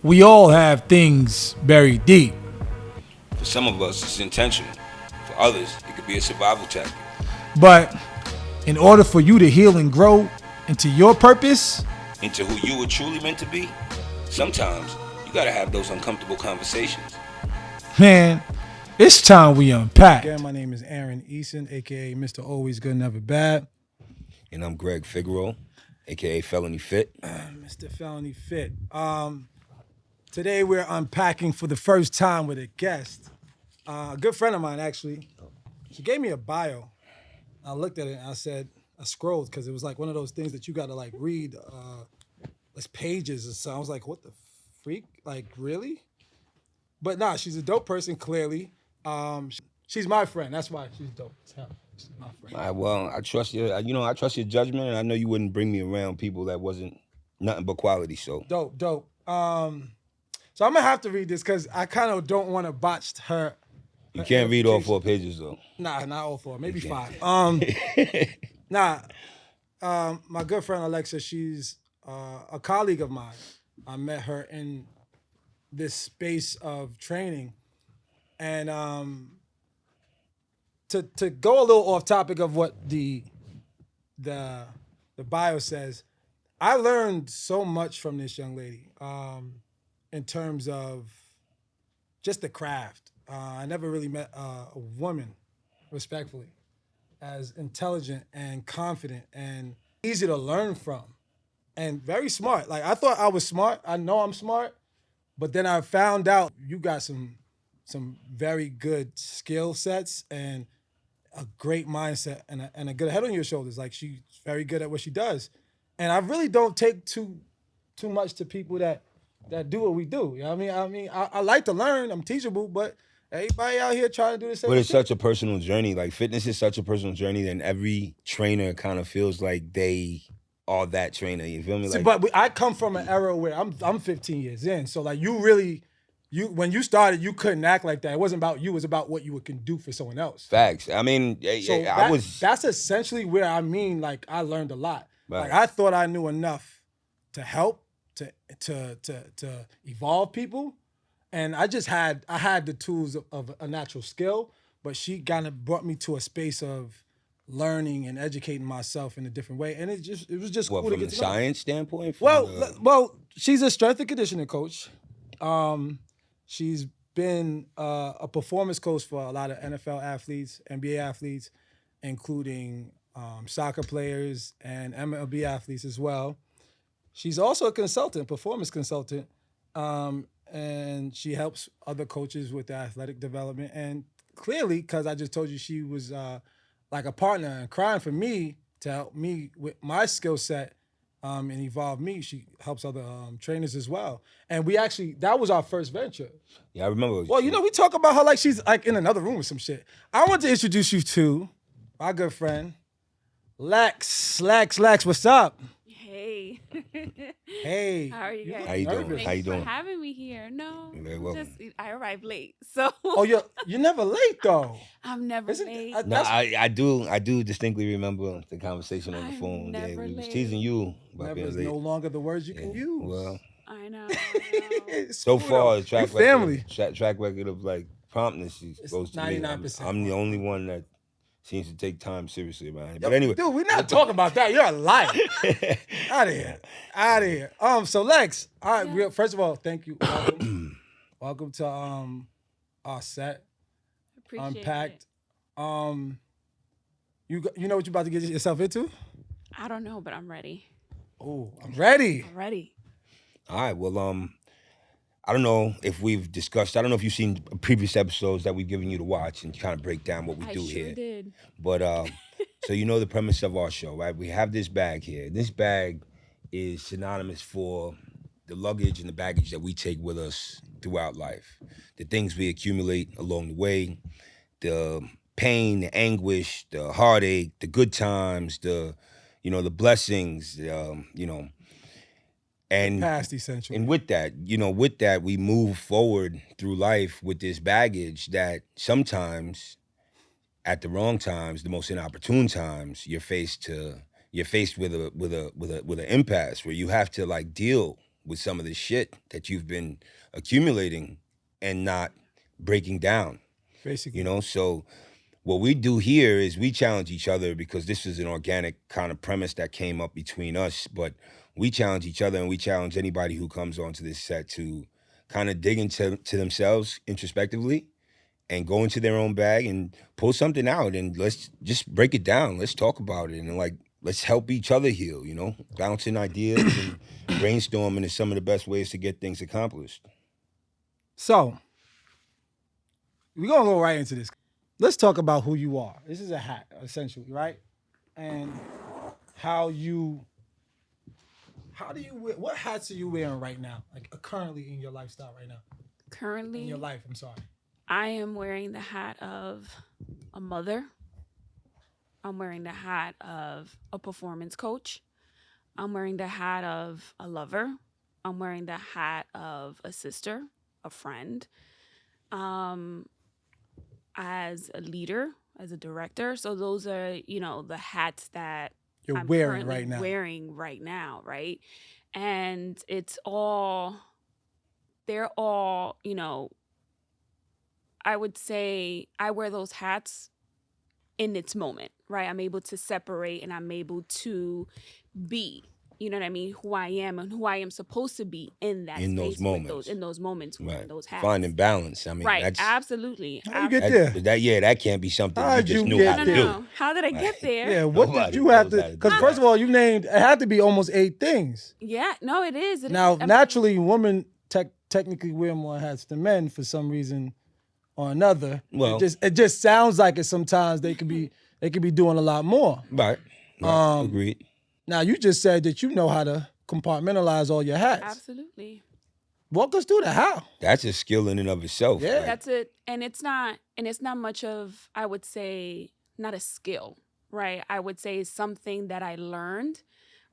we all have things buried deep. For some of us, it's intentional. For others, it could be a survival tactic. But in order for you to heal and grow into your purpose, Into who you were truly meant to be, sometimes you gotta have those uncomfortable conversations. man, it's time we unpack. Again, my name is Aaron Eason, aka Mr. Always Good, Never Bad. And I'm Greg Figueroa, aka Felony Fit. Mr. Felony Fit. Today we're unpacking for the first time with a guest. A good friend of mine, actually. She gave me a bio. I looked at it and I scrolled because it was like one of those things that you gotta like read like pages or so. I was like, what the freak? Like, really? But nah, she's a dope person, clearly. She's my friend. That's why she's dope as hell. She's my friend. All right, well, I trust your, I trust your judgment, and I know you wouldn't bring me around people that wasn't nothing but quality. So Dope. So I'm gonna have to read this because I kind of don't want to botch her. you can't read all 4 pages though. Nah, not all 4, maybe You 5. can't. My good friend Alexa, she's a colleague of mine. I met her in this space of training, and to go a little off topic of what the bio says, I learned so much from this young lady in terms of just the craft. I never really met a woman, respectfully, as intelligent and confident and easy to learn from and very smart. Like, I thought I was smart. I know I'm smart, but then I found out you got some very good skill sets and a great mindset and a good head on your shoulders. Like, she's very good at what she does. And I really don't take too much to people that do what we do. You know what I mean? I like to learn. I'm teachable, but everybody out here trying to do the same But it's shit. such a personal journey. Like, fitness is such a personal journey, and every trainer kind of feels like they are that trainer. You feel me? See, Like, but I come from an era where I'm 15 years in. So like, when you started, you couldn't act like that. It wasn't about you. It was about what you can do for someone else. facts. I mean, So I that's essentially where like I learned a lot. Right. Like, I thought I knew enough to help to evolve people, and I had the tools of a natural skill, but she kind of brought me to a space of learning and educating myself in a different way, and it was just what, cool to from get the to know. science standpoint? From Well, the- well, she's a strength and conditioning coach. She's been a performance coach for a lot of NFL athletes, NBA athletes, including soccer players and MLB athletes as well. She's also a consultant, performance consultant, and she helps other coaches with their athletic development. And clearly, because I just told you she was like a partner and crying for me to help me with my skill set and evolve me, she helps other trainers as well. And that was our first venture. yeah, I remember. Well, we talk about her like she's like in another room or some shit. I want to introduce you to my good friend, Lex. Lex, what's up? Hey. Hey. How are you guys? How you doing? nervous. Thanks How you doing? for having me here. No, You're very welcome. I arrived late, so Oh, you're never late though. I'm never Isn't late. that- No, that's- I do distinctly remember the conversation on the I'm phone. Yeah, never we was late. teasing you about Never being is late. no longer the words you can Yeah, use. well, I know. It's so cool, far, though. the track We family. record, track record of like promptness It's goes to me. 99%. I'm the only one that seems to take time seriously about it. Yo, But anyway, dude, we're not talking about that. You're a liar. Out of here. So Lex, all right. Yeah. First of all, thank you. Welcome, welcome to our set, Appreciate Unpacked. it. You know what you're about to get yourself into? I don't know, but I'm ready. Oh, I'm ready. I'm ready. all right. Well, I don't know if we've discussed. I don't know if you've seen previous episodes that we've given you to watch and kind of break down what we I do sure here. did. But so you know the premise of our show, right? We have this bag here. This bag is synonymous for the luggage and the baggage that we take with us throughout life. The things we accumulate along the way, the pain, the anguish, the heartache, the good times, the blessings, and Past essential. and with that, we move forward through life with this baggage that sometimes, at the wrong times, the most inopportune times, you're faced with an impasse where you have to like deal with some of the shit that you've been accumulating and not breaking down. Basically. You know, so what we do here is we challenge each other because this is an organic kind of premise that came up between us, but we challenge each other and we challenge anybody who comes onto this set to kind of dig into themselves introspectively and go into their own bag and pull something out and let's just break it down. Let's talk about it and like, let's help each other heal, you know, bouncing ideas and brainstorming is some of the best ways to get things accomplished. So, we're going to go right into this. Let's talk about who you are. This is a hat, essentially, right? And what hats are you wearing right now? Like currently in your lifestyle right now? Currently, In your life, I'm sorry. I am wearing the hat of a mother. I'm wearing the hat of a performance coach. I'm wearing the hat of a lover. I'm wearing the hat of a sister, a friend, as a leader, as a director. So those are, the hats that You're I'm wearing currently right now. wearing right now, right? And they're all, I would say I wear those hats in its moment, right? I'm able to separate and I'm able to be, you know what I mean, who I am and who I am supposed to be in that In space those moments. with in those moments, wearing those hats. Finding balance. I mean, Right, that's absolutely. How you get there? that can't be something How'd you just you knew get how to there? do. No. How did I get there? Yeah, what did Nobody you have knows to? how to do Because that. first of all, you named, it had to be almost 8 things. Yeah, no, it is. Now, I mean, naturally, women technically wear more hats than men for some reason or another. Well- it just sounds like it sometimes they could be doing a lot more. Right. Agreed. Now, you just said that you know how to compartmentalize all your hats. absolutely. Walk us through that. How? That's a skill in and of itself. Yeah. Like, That's it. And it's not much of, I would say, not a skill, right? I would say something that I learned,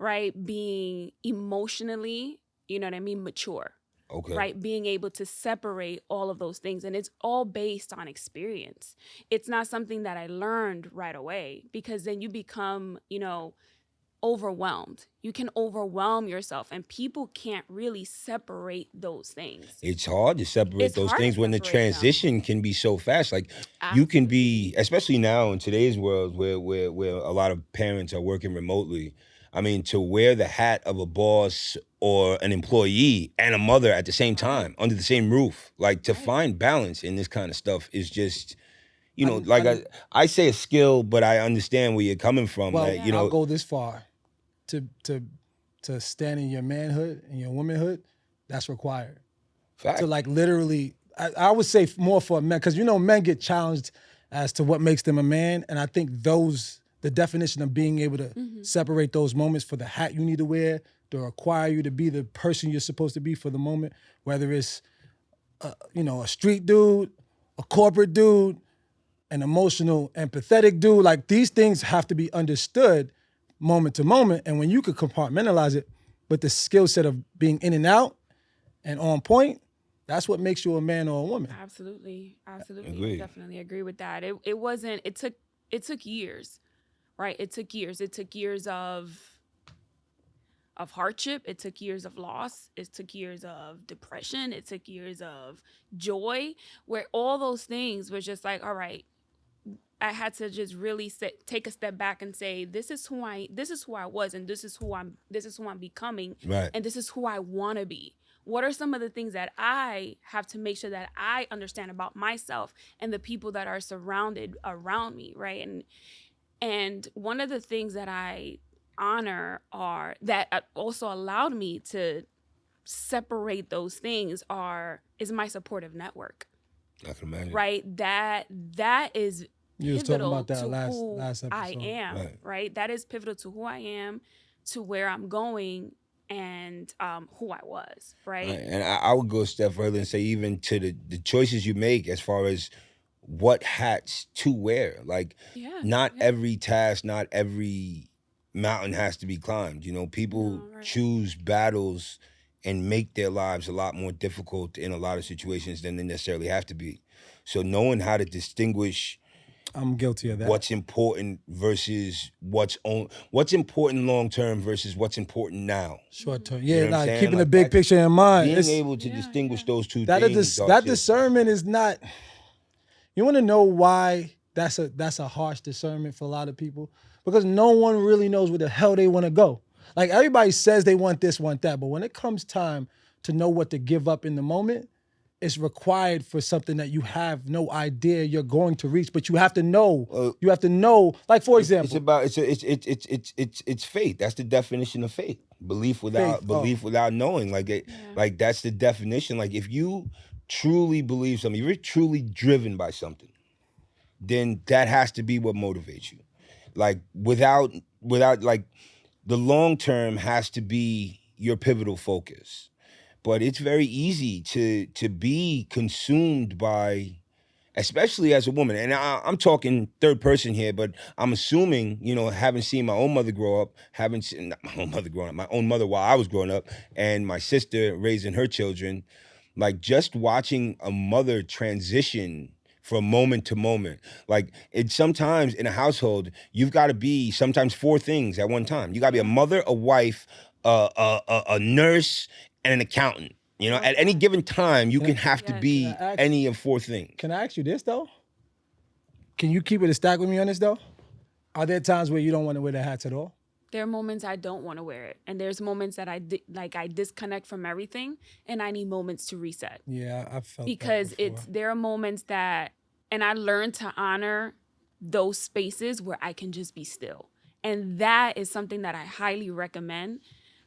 right? Being emotionally, you know what I mean, mature, okay. right? Being able to separate all of those things. And it's all based on experience. It's not something that I learned right away, because then you become, overwhelmed. You can overwhelm yourself and people can't really separate those things. It's hard to separate It's those hard to things when the separate them. transition can be so fast. Like you can be, especially now in today's world where a lot of parents are working remotely. I mean, to wear the hat of a boss or an employee and a mother at the same time under the same roof, like to find balance in this kind of stuff is just, I say a skill, but I understand where you're coming from. Well, that, I'll go this far. To stand in your manhood and your womanhood, that's required. fact. To like literally, I would say more for men, because men get challenged as to what makes them a man, and I think the definition of being able to separate those moments for the hat you need to wear to require you to be the person you're supposed to be for the moment, whether it's a street dude, a corporate dude, an emotional, empathetic dude. Like these things have to be understood moment to moment, and when you could compartmentalize it with the skill set of being in and out and on point, that's what makes you a man or a woman. Absolutely. Agreed. Definitely agree with that. It took years, right? It took years of hardship. It took years of loss. It took years of depression. It took years of joy, where all those things were just like, all right, I had to just really take a step back and say, this is who I was, and this is who I'm becoming, Right. and this is who I want to be. What are some of the things that I have to make sure that I understand about myself and the people that are surrounded around me, right? And one of the things that I honor that also allowed me to separate those things is my supportive network, I can imagine. right? That is You was talking pivotal about that to last who episode. I am, right? That is pivotal to who I am, to where I'm going, and who I was, right? And I would go a step further and say even to the choices you make as far as what hats to wear. Like not every task, not every mountain has to be climbed. People choose battles and make their lives a lot more difficult in a lot of situations than they necessarily have to be. So knowing how to distinguish I'm guilty of that. What's important versus what's important long term versus what's important now. Short term. You Yeah, know what I'm saying? keeping the Like big that- picture in mind. Being It's, able to distinguish those two that things. that discernment is not. You want to know why that's a harsh discernment for a lot of people? Because no one really knows where the hell they want to go. Like everybody says they want this, want that, but when it comes time to know what to give up in the moment, it's required for something that you have no idea you're going to reach, but you have to know. You have to know. Like for example, It's about it's faith. That's the definition of faith. Belief without without knowing. Like that's the definition. Like if you truly believe something, if you're truly driven by something, then that has to be what motivates you. Like without like the long term has to be your pivotal focus. But it's very easy to be consumed by, especially as a woman, and I'm talking third person here, but I'm assuming, having seen my own mother grow up, not my own mother growing up, my own mother while I was growing up, and my sister raising her children, like just watching a mother transition from moment to moment. Like it's sometimes in a household, you've got to be sometimes four things at one time. You got to be a mother, a wife, a nurse, and an accountant. At any given time, you can have to be any of four things. Can I ask you this though? Can you keep it a stack with me on this though? Are there times where you don't want to wear the hats at all? There are moments I don't want to wear it, and there's moments that I disconnect from everything, and I need moments to reset. Yeah, I felt because that before. there are moments that, and I learned to honor those spaces where I can just be still, and that is something that I highly recommend.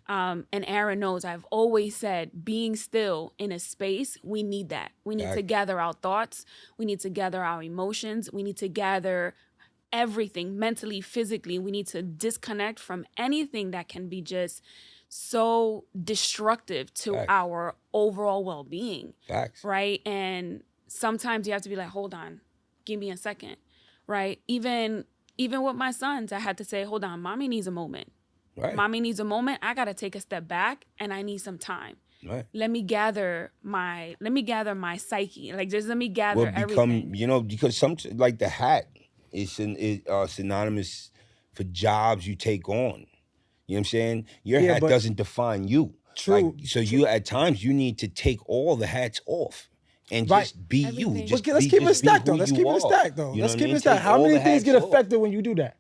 And Aaron knows I've always said being still in a space, we need that. We need to gather our thoughts. We need to gather our emotions. We need to gather everything mentally, physically. We need to disconnect from anything that can be just so destructive to our overall well-being. Facts. Right? And sometimes you have to be like, hold on, give me a second. Right? Even with my sons, I had to say, hold on, mommy needs a moment. Right. Mommy needs a moment. I gotta take a step back, and I need some time. Right. Let me gather my psyche. Like just let me gather everything. Because like the hat is synonymous for jobs you take on. You know what I'm saying? Your hat doesn't define you. True. You at times you need to take all the hats off. And just be everything. you. Just let's keep it stacked though. Let's keep it stacked though. Let's keep it stacked. How many things get affected when you do that?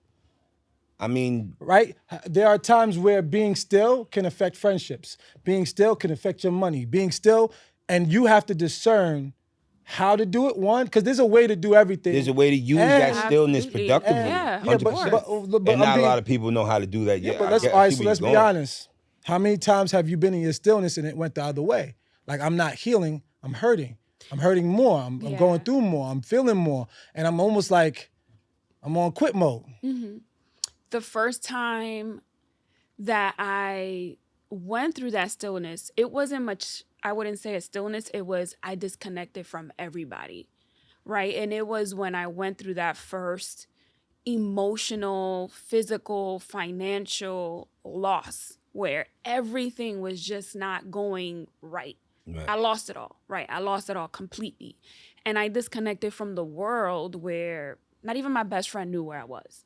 I mean, right? There are times where being still can affect friendships. Being still can affect your money. Being still, and you have to discern how to do it. One, because there's a way to do everything. There's a way to use that stillness productively. Yeah, 100%. And not a lot of people know how to do that yet. But let's be honest. How many times have you been in your stillness and it went the other way? Like, I'm not healing, I'm hurting. I'm hurting more. I'm going through more. I'm feeling more. And I'm almost like I'm on quit mode. Mm-hmm. The first time that I went through that stillness, it wasn't much, I wouldn't say a stillness, it was I disconnected from everybody, right? And it was when I went through that first emotional, physical, financial loss where everything was just not going right. I lost it all, right? I lost it all completely. And I disconnected from the world where not even my best friend knew where I was.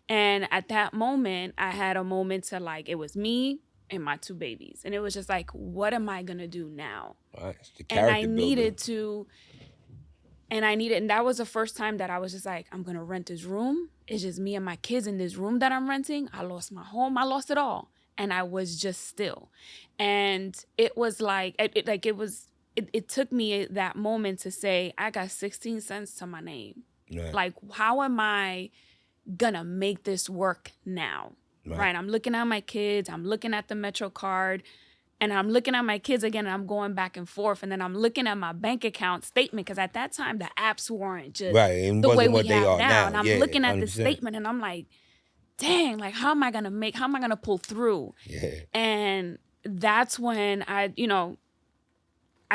And at that moment, I had a moment to it was me and my two babies. And it was just like, what am I going to do now? Right. It's the and I building. And that was the first time that I was just like, I'm going to rent this room. It's just me and my kids in this room that I'm renting. I lost my home. I lost it all. And I was just still. And it was it took me that moment to say, I got 16 cents to my name. Right. Like, how am I gonna make this work now? Right. I'm looking at my kids, I'm looking at the Metro card, and I'm looking at my kids again, and I'm going back and forth, and then I'm looking at my bank account statement, because at that time the apps weren't just the way we have now. And I'm looking at 100%. The statement, and I'm like, dang, like how am I gonna pull through? Yeah. And that's when I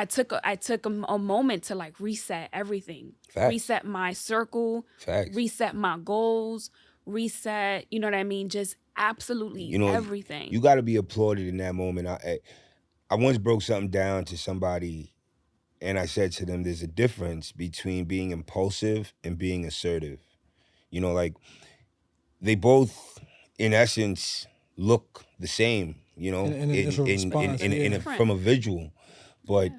took a moment to reset everything. Facts. Reset my circle. Facts. Reset my goals. Reset, you know what I mean? Just absolutely everything. You got to be applauded in that moment. I once broke something down to somebody, and I said to them, there's a difference between being impulsive and being assertive. You know, like they both, in essence, look the same. You know, In initial response, yeah. from a visual, but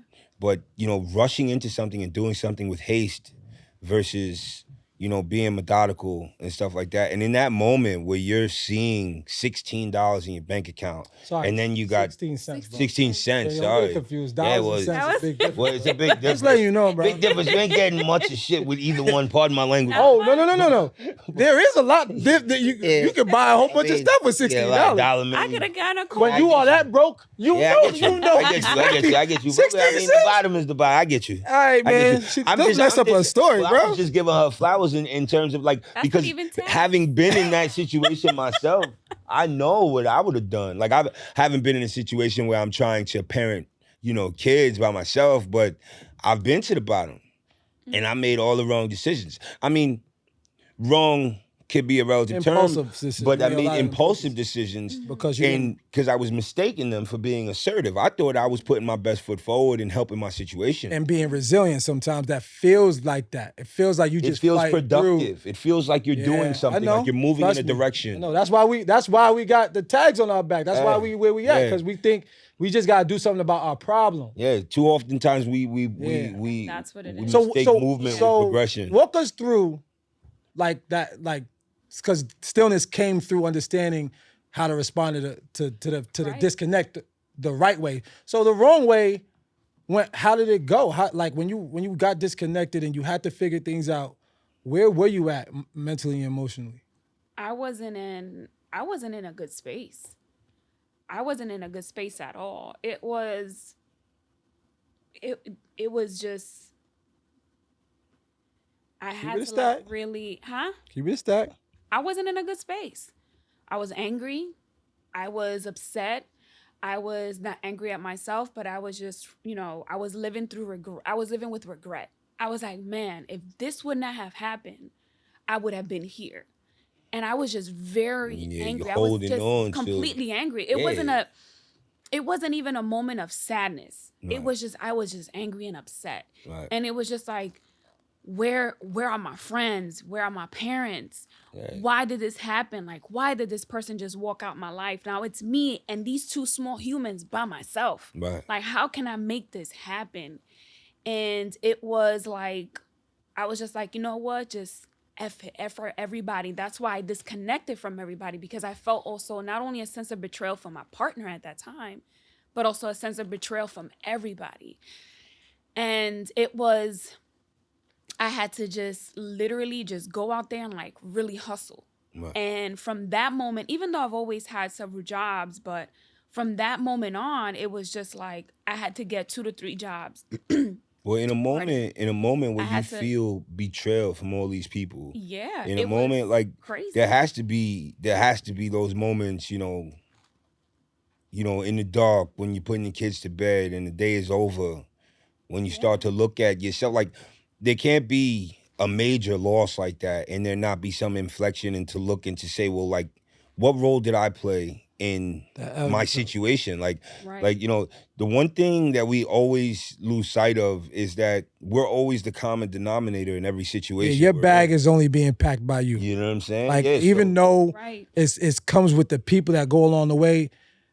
you know, rushing into something and doing something with haste versus, you know, being methodical and stuff like that. And in that moment where you're seeing $16 in your bank account, Sorry, and then you got 16 cents. Bro. 16 cents. Yeah, Sorry. I'm getting confused. Yeah, Dollars and cents is a big difference. Well, it's a big difference. Just letting you know, bro. Big difference. You ain't getting much of shit with either one. Pardon my language. Oh, no. There is a lot. You can buy a whole bunch of stuff with $16. I could have gotten a coin. When you are that broke, you know. I get you. 16 I mean, the bottom is the bottom. I get you. All right, man. Don't mess up her story, bro. I'm just giving her flowers in terms of like, That's because not even tax. having been in that situation myself, I know what I would have done. Like, I haven't been in a situation where I'm trying to parent, you know, kids by myself, but I've been to the bottom and I made all the wrong decisions. I mean, wrong could be a relative term, but I made impulsive decisions because I was mistaking them for being assertive. I thought I was putting my best foot forward and helping my situation. And being resilient sometimes that feels like that. It feels like you just It feels fight productive. through. It feels like you're doing something, like you're moving in a direction. No, that's why we got the tags on our back. That's why we where we at, because we think we just gotta do something about our problem. Yeah, too oftentimes we That's what it we is. mistake movement with progression. Walk us through like that, like, because stillness came through understanding how to respond to the disconnect the right way. So the wrong way, how did it go? How, like when you got disconnected and you had to figure things out, where were you at mentally and emotionally? I wasn't in a good space. I wasn't in a good space at all. It was just, I had to like really, Keep it a stack. I wasn't in a good space. I was angry. I was upset. I was not angry at myself, but I was just, you know, I was living through regret. I was living with regret. I was like, man, if this would not have happened, I would have been here. And I was just very angry. I was just completely angry. It wasn't even a moment of sadness. Right. I was just angry and upset. Right. And it was just like, where are my friends? Where are my parents? Right. Why did this happen? Like, why did this person just walk out my life? Now it's me and these two small humans by myself. Right. Like, how can I make this happen? And it was like, I was just like, you know what? Just F for everybody. That's why I disconnected from everybody, because I felt also not only a sense of betrayal from my partner at that time, but also a sense of betrayal from everybody. And it was, I had to just literally just go out there and like really hustle. Right. And from that moment, even though I've always had several jobs, but from that moment on, it was just like I had to get 2 to 3 jobs. Well, in a moment where you feel betrayal from all these people, in a moment like crazy. there has to be those moments, you know, in the dark when you're putting the kids to bed and the day is over, when you start to look at yourself. Like, there can't be a major loss like that and there not be some inflection and to look and to say, well, like, what role did I play in my situation? Like, you know, the one thing that we always lose sight of is that we're always the common denominator in every situation. Yeah, your bag is only being packed by you. You know what I'm saying? Like, even though it comes with the people that go along the way,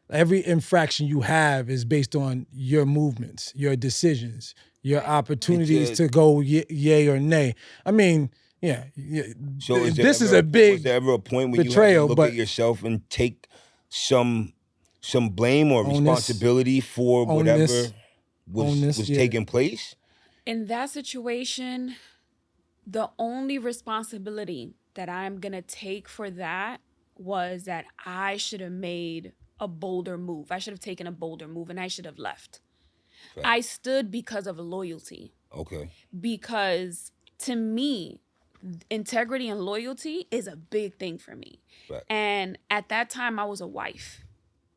every infraction you have is based on your movements, your decisions, your opportunities to go yay or nay. I mean, So this is a big was there ever a point when betrayal, you had to look at yourself and take some blame or responsibility for whatever was taking place? In that situation, the only responsibility that I'm going to take for that was that I should have made a bolder move. I should have taken a bolder move and I should have left. Right. I stood because of loyalty. Okay. Because to me, integrity and loyalty is a big thing for me. Right. And at that time, I was a wife.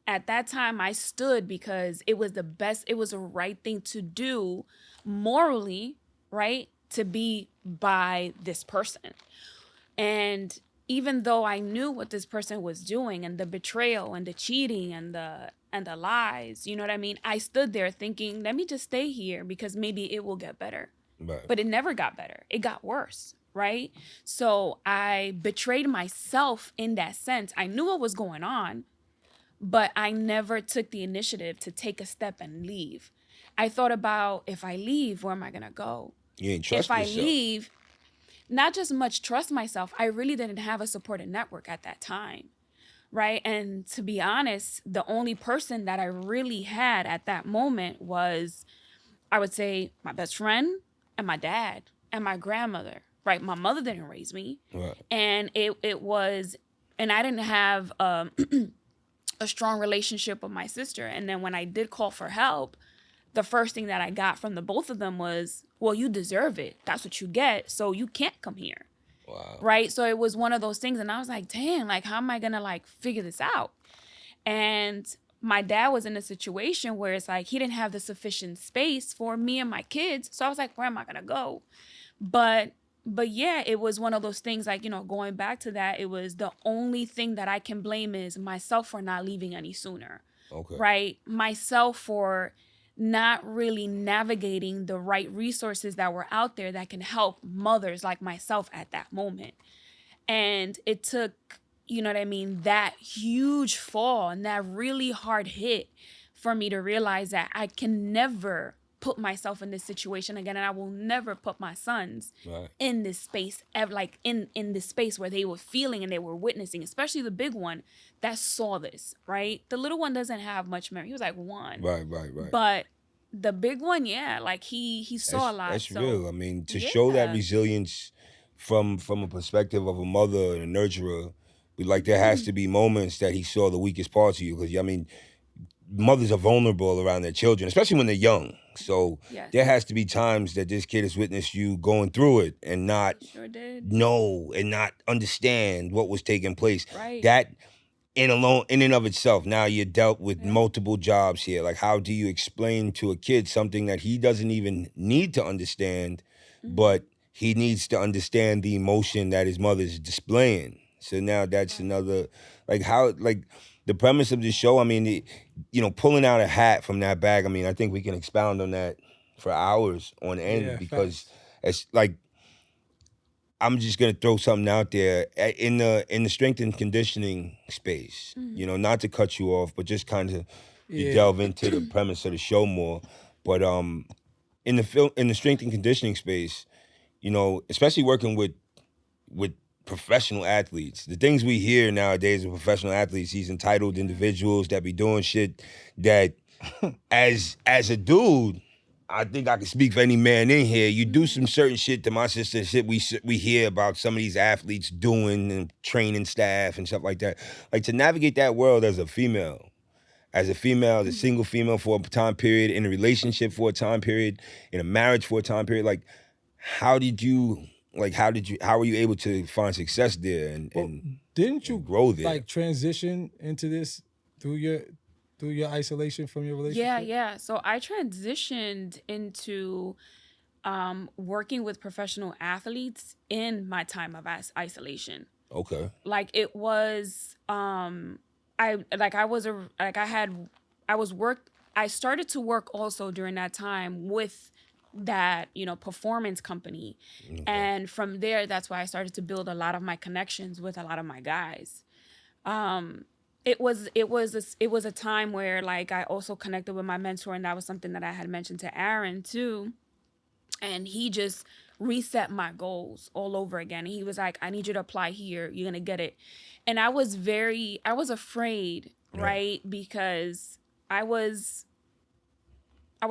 At that time, I stood because it was the best, it was the right thing to do morally, right? To be by this person. And even though I knew what this person was doing and the betrayal and the cheating and the lies, you know what I mean? I stood there thinking, let me just stay here because maybe it will get better. Right. But it never got better. It got worse. right? So I betrayed myself in that sense. I knew what was going on, but I never took the initiative to take a step and leave. I thought about, if I leave, where am I going to go? You ain't If trust I yourself. leave, not just much trust myself, I really didn't have a supportive network at that time, right? And to be honest, the only person that I really had at that moment was, I would say, my best friend and my dad and my grandmother, right? My mother didn't raise me. Right. And it was, and I didn't have a strong relationship with my sister. And then when I did call for help, the first thing that I got from the both of them was, well, you deserve it. That's what you get. So you can't come here. Wow. Right. So it was one of those things. And I was like, dang, like, how am I going to like figure this out? And my dad was in a situation where it's like, he didn't have the sufficient space for me and my kids. So I was like, where am I going to go? But yeah, it was one of those things, like, you know, going back to that, it was the only thing that I can blame is myself for not leaving any sooner. Okay. Right? Myself for not really navigating the right resources that were out there that can help mothers like myself at that moment. And it took, you know what I mean, that huge fall and that really hard hit for me to realize that I can never put myself in this situation again, and I will never put my sons in this space, like in this space where they were feeling and they were witnessing, especially the big one that saw this, right? The little one doesn't have much memory. He was like 1. Right. But the big one, yeah, like he saw a lot. That's so, real. I mean, to show that resilience from a perspective of a mother and a nurturer, like there has to be moments that he saw the weakest parts of you. Because, I mean, mothers are vulnerable around their children, especially when they're young. So there has to be times that this kid has witnessed you going through it and not know and not understand what was taking place. Right. That in and of itself, now you're dealt with multiple jobs here. Like, how do you explain to a kid something that he doesn't even need to understand, but he needs to understand the emotion that his mother's displaying? So now that's another, like, how, like, the premise of this show, I mean, you know, pulling out a hat from that bag, I mean, I think we can expound on that for hours on end, because it's like, I'm just gonna throw something out there in the strength and conditioning space. You know, not to cut you off, but just kind of delve into the premise of the show more. But in the strength and conditioning space, you know, especially working with professional athletes, the things we hear nowadays of professional athletes, these entitled individuals that be doing shit that, as a dude, I think I can speak for any man in here. You do some certain shit to my sister, shit we hear about some of these athletes doing and training staff and stuff like that. Like, to navigate that world as a female, as a single female for a time period, in a relationship for a time period, in a marriage for a time period, like, how were you able to find success there and didn't you grow there? Like, transition into this through your isolation from your relationship? Yeah. So I transitioned into working with professional athletes in my time of isolation. Okay. Like, it was I started to work also during that time with that, you know, performance company. Okay. And from there, that's why I started to build a lot of my connections with a lot of my guys. It was a time where, like, I also connected with my mentor, and that was something that I had mentioned to Aaron too. And he just reset my goals all over again. And he was like, I need you to apply here. You're going to get it. And I was afraid, right? Because I was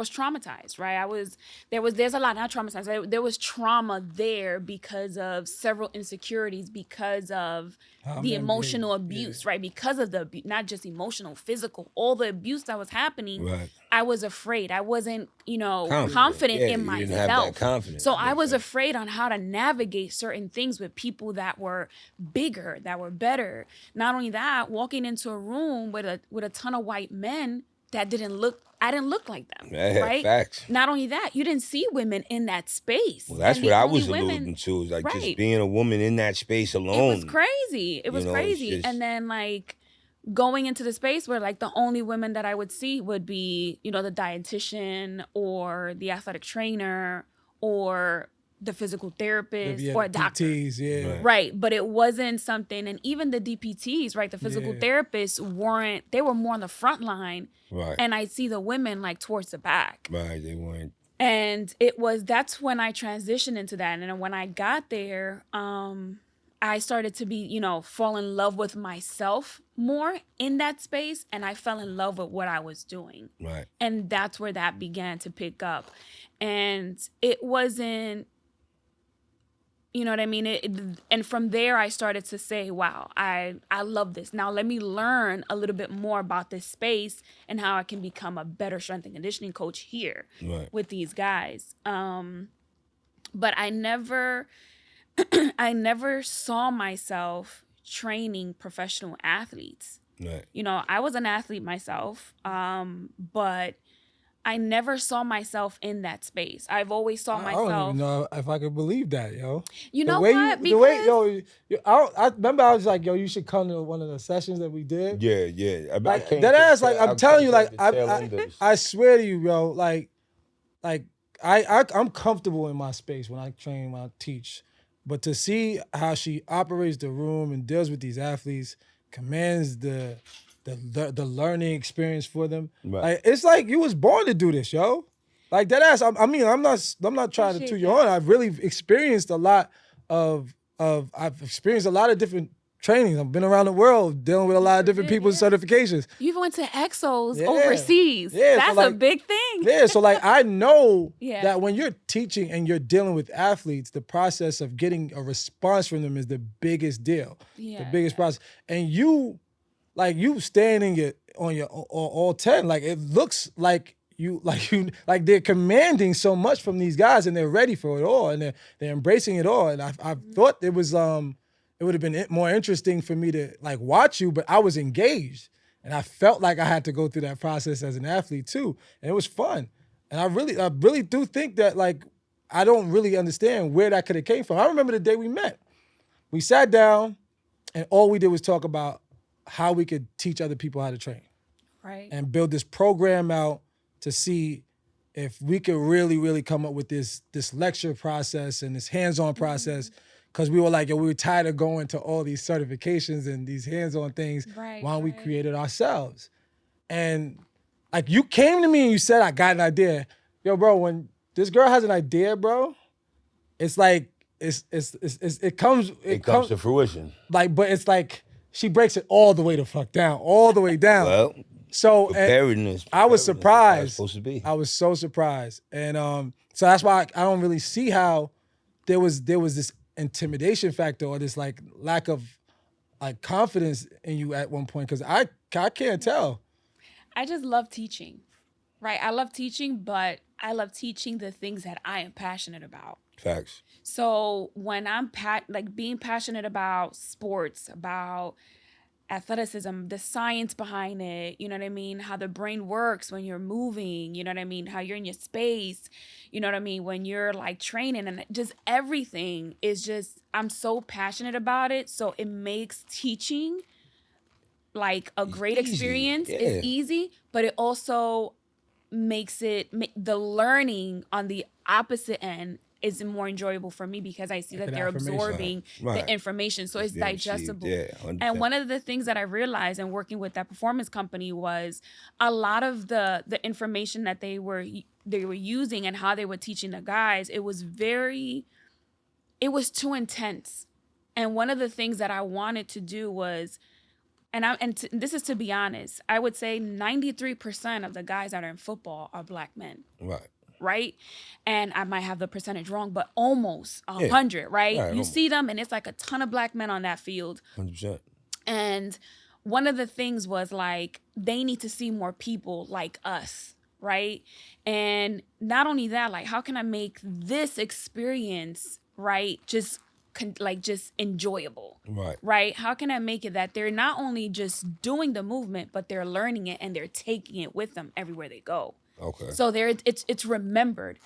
traumatized, right? There's a lot, not traumatized. There was trauma there because of several insecurities, because of the emotional abuse, right? Because of the, not just emotional, physical, all the abuse that was happening. Right. I was afraid. I wasn't, you know, confident in myself. Didn't have that confidence. So I was afraid on how to navigate certain things with people that were bigger, that were better. Not only that, walking into a room with a ton of white men that I didn't look like them, right? Facts. Not only that, you didn't see women in that space. Well, that's what I was alluding to, like, just being a woman in that space alone. It was crazy. It was crazy. And then, like, going into the space where, like, the only women that I would see would be, you know, the dietitian or the athletic trainer or the physical therapist Yeah, or a doctor. PTs, yeah. Right. But it wasn't something, and even the DPTs, right? The physical therapists they were more on the front line. Right. And I'd see the women like towards the back. Right, they weren't. And that's when I transitioned into that. And then when I got there, I started to be, fall in love with myself more in that space. And I fell in love with what I was doing. Right. And that's where that began to pick up. And it wasn't, you know what I mean? And from there, I started to say, wow, I love this. Now let me learn a little bit more about this space and how I can become a better strength and conditioning coach here with these guys. But I never saw myself training professional athletes. Right. I was an athlete myself, but I never saw myself in that space. I've always saw myself. I don't even know if I could believe that, yo. You know what? I remember I was like, yo, you should come to one of the sessions that we did. Yeah. Like that ass, like I'm telling you, like I swear to you, yo, like I'm comfortable in my space when I train, when I teach, but to see how she operates the room and deals with these athletes, commands the learning experience for them. Right. Like, it's like you was born to do this, yo. Like that ass. I'm not trying to toot your horn. I've really experienced a lot of I've experienced a lot of different trainings. I've been around the world dealing with a lot of different people's certifications. You even went to exos overseas. Yeah, that's so a big thing. Yeah, so like I know that when you're teaching and you're dealing with athletes, the process of getting a response from them is the biggest deal. The biggest process. And you standing on your all 10, like it looks like they're commanding so much from these guys and they're ready for it all and they're embracing it all. And I thought it was it would have been more interesting for me to like watch you, but I was engaged and I felt like I had to go through that process as an athlete too. And it was fun. And I really do think that like I don't really understand where that could have came from. I remember the day we met. We sat down and all we did was talk about how we could teach other people how to train. Right. And build this program out to see if we could really, really come up with this lecture process and this hands-on process. Because we were like, we were tired of going to all these certifications and these hands-on things. Why don't we create it ourselves? And like you came to me and you said, I got an idea. Yo, bro, when this girl has an idea, bro, it's like, it comes to fruition. Like, but it's like, she breaks it all the way the fuck down, all the way down. Well, so preparedness. I was surprised. Supposed to be. I was so surprised, and so that's why I don't really see how there was this intimidation factor or this like lack of like confidence in you at one point, because I can't tell. I just love teaching, right? I love teaching, but I love teaching the things that I am passionate about. Facts. So when I'm being passionate about sports, about athleticism, the science behind it, you know what I mean? How the brain works when you're moving, you know what I mean? How you're in your space, you know what I mean? When you're like training and just everything is just, I'm so passionate about it. So it makes teaching like a great experience. It's easy, but it also makes the learning on the opposite end is more enjoyable for me because I see that they're absorbing the information. So it's digestible. And one of the things that I realized in working with that performance company was a lot of the information that they were using and how they were teaching the guys, it was too intense. And one of the things that I wanted to do was, this is to be honest, I would say 93% of the guys that are in football are black men. Right? And I might have the percentage wrong, but almost 100, right? You see them and it's like a ton of black men on that field. 100%. And one of the things was like, they need to see more people like us, right? And not only that, like, how can I make this experience, right, just enjoyable, right? How can I make it that they're not only just doing the movement, but they're learning it and they're taking it with them everywhere they go. Okay. So it's remembered.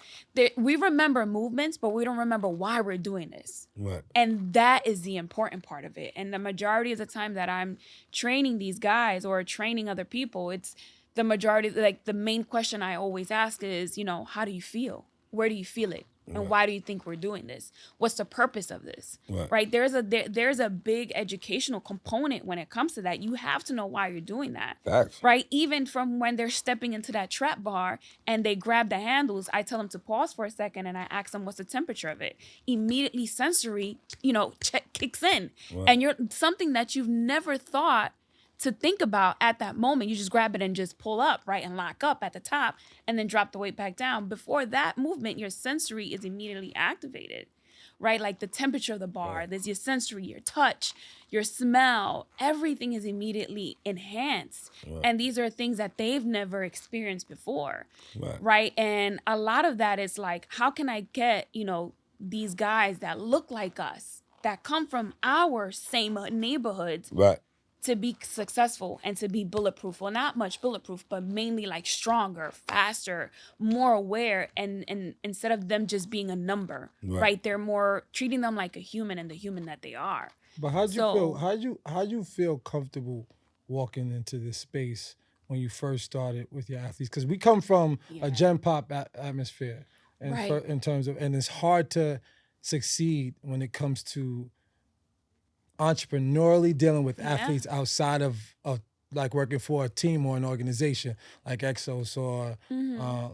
We remember movements, but we don't remember why we're doing this. Right. And that is the important part of it. And the majority of the time that I'm training these guys or training other people, it's the majority, like the main question I always ask is, how do you feel? Where do you feel it? And why do you think we're doing this? What's the purpose of this? Right? There's a big educational component when it comes to that. You have to know why you're doing that. Facts. Right? Even from when they're stepping into that trap bar and they grab the handles, I tell them to pause for a second and I ask them what's the temperature of it. Immediately sensory, check kicks in. And you're something that you've never thought to think about at that moment. You just grab it and just pull up, right? And lock up at the top and then drop the weight back down. Before that movement, your sensory is immediately activated, right? Like the temperature of the bar, there's your sensory, your touch, your smell, everything is immediately enhanced. And these are things that they've never experienced before, right? And a lot of that is like, how can I get, these guys that look like us, that come from our same neighborhoods, to be successful and to be bulletproof. Well, not much bulletproof, but mainly like stronger, faster, more aware. And instead of them just being a number, right? They're more treating them like a human and the human that they are. But how'd you feel? How'd you feel comfortable walking into this space when you first started with your athletes? Because we come from a gen pop atmosphere, and in terms of, and it's hard to succeed when it comes to entrepreneurially dealing with athletes outside of like working for a team or an organization like Exos or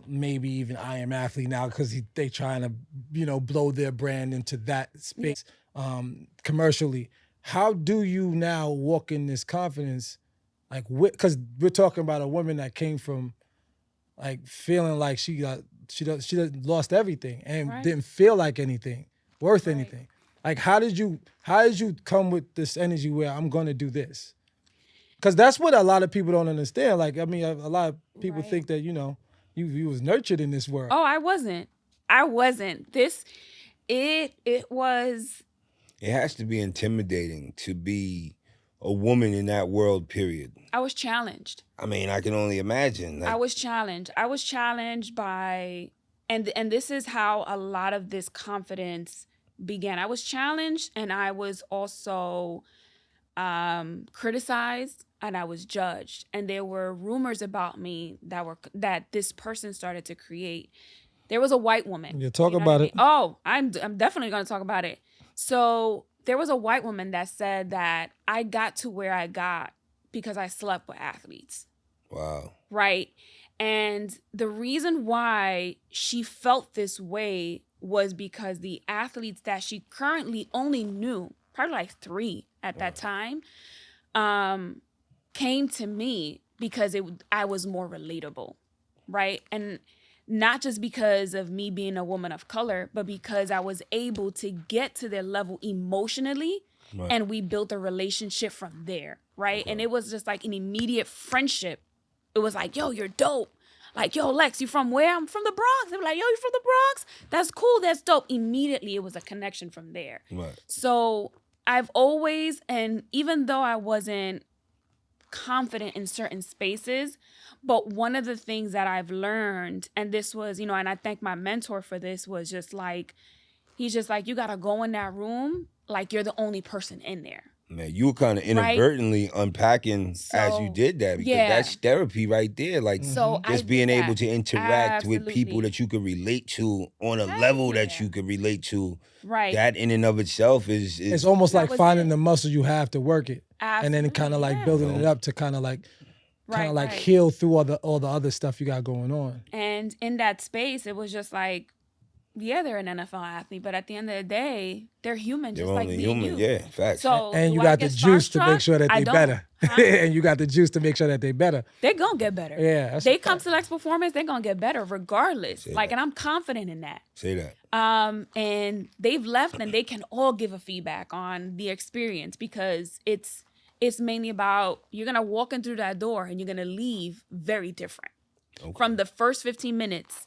maybe even I Am Athlete now, because they trying to blow their brand into that space commercially. How do you now walk in this confidence, like, because we're talking about a woman that came from like feeling like she lost everything and didn't feel like anything worth anything. Like, how did you come with this energy where I'm going to do this? Because that's what a lot of people don't understand. Like, I mean, a lot of people think that, you was nurtured in this world. Oh, I wasn't. It was. It has to be intimidating to be a woman in that world, period. I was challenged. I mean, I can only imagine. Like, I was challenged by, and this is how a lot of this confidence began. I was challenged and I was also criticized and I was judged. And there were rumors about me that this person started to create. There was a white woman. Yeah, talk about it. Oh, I'm definitely going to talk about it. So there was a white woman that said that I got to where I got because I slept with athletes. Wow. Right. And the reason why she felt this way was because the athletes that she currently only knew, probably like 3 at that time, came to me because I was more relatable, right? And not just because of me being a woman of color, but because I was able to get to their level emotionally, and we built a relationship from there, right? And it was just like an immediate friendship. It was like, yo, you're dope. Like, yo, Lex, you from where? I'm from the Bronx. They were like, yo, you from the Bronx? That's cool. That's dope. Immediately, it was a connection from there. So I've always, and even though I wasn't confident in certain spaces, but one of the things that I've learned, and this was, and I thank my mentor for this, was just like, he's just like, you got to go in that room like you're the only person in there. Man, you were kind of inadvertently unpacking as you did that, because that's therapy right there. Like, just being able to interact with people that you could relate to on a level that you could relate to. Right. That in and of itself is it's almost like finding the muscle you have to work it. Absolutely. And then kind of like building it up to kind of like heal through all the other stuff you got going on. And in that space, it was just like, yeah, they're an NFL athlete, but at the end of the day, they're human, just like me and you. Yeah, facts. So and you got the juice to make sure that they better. And you got the juice to make sure that they better. They're gonna get better. Yeah, they come to Lex Performance, they're gonna get better regardless. And I'm confident in that. Say that. And they've left, and they can all give a feedback on the experience, because it's mainly about, you're gonna walk in through that door and you're gonna leave very different from the first 15 minutes.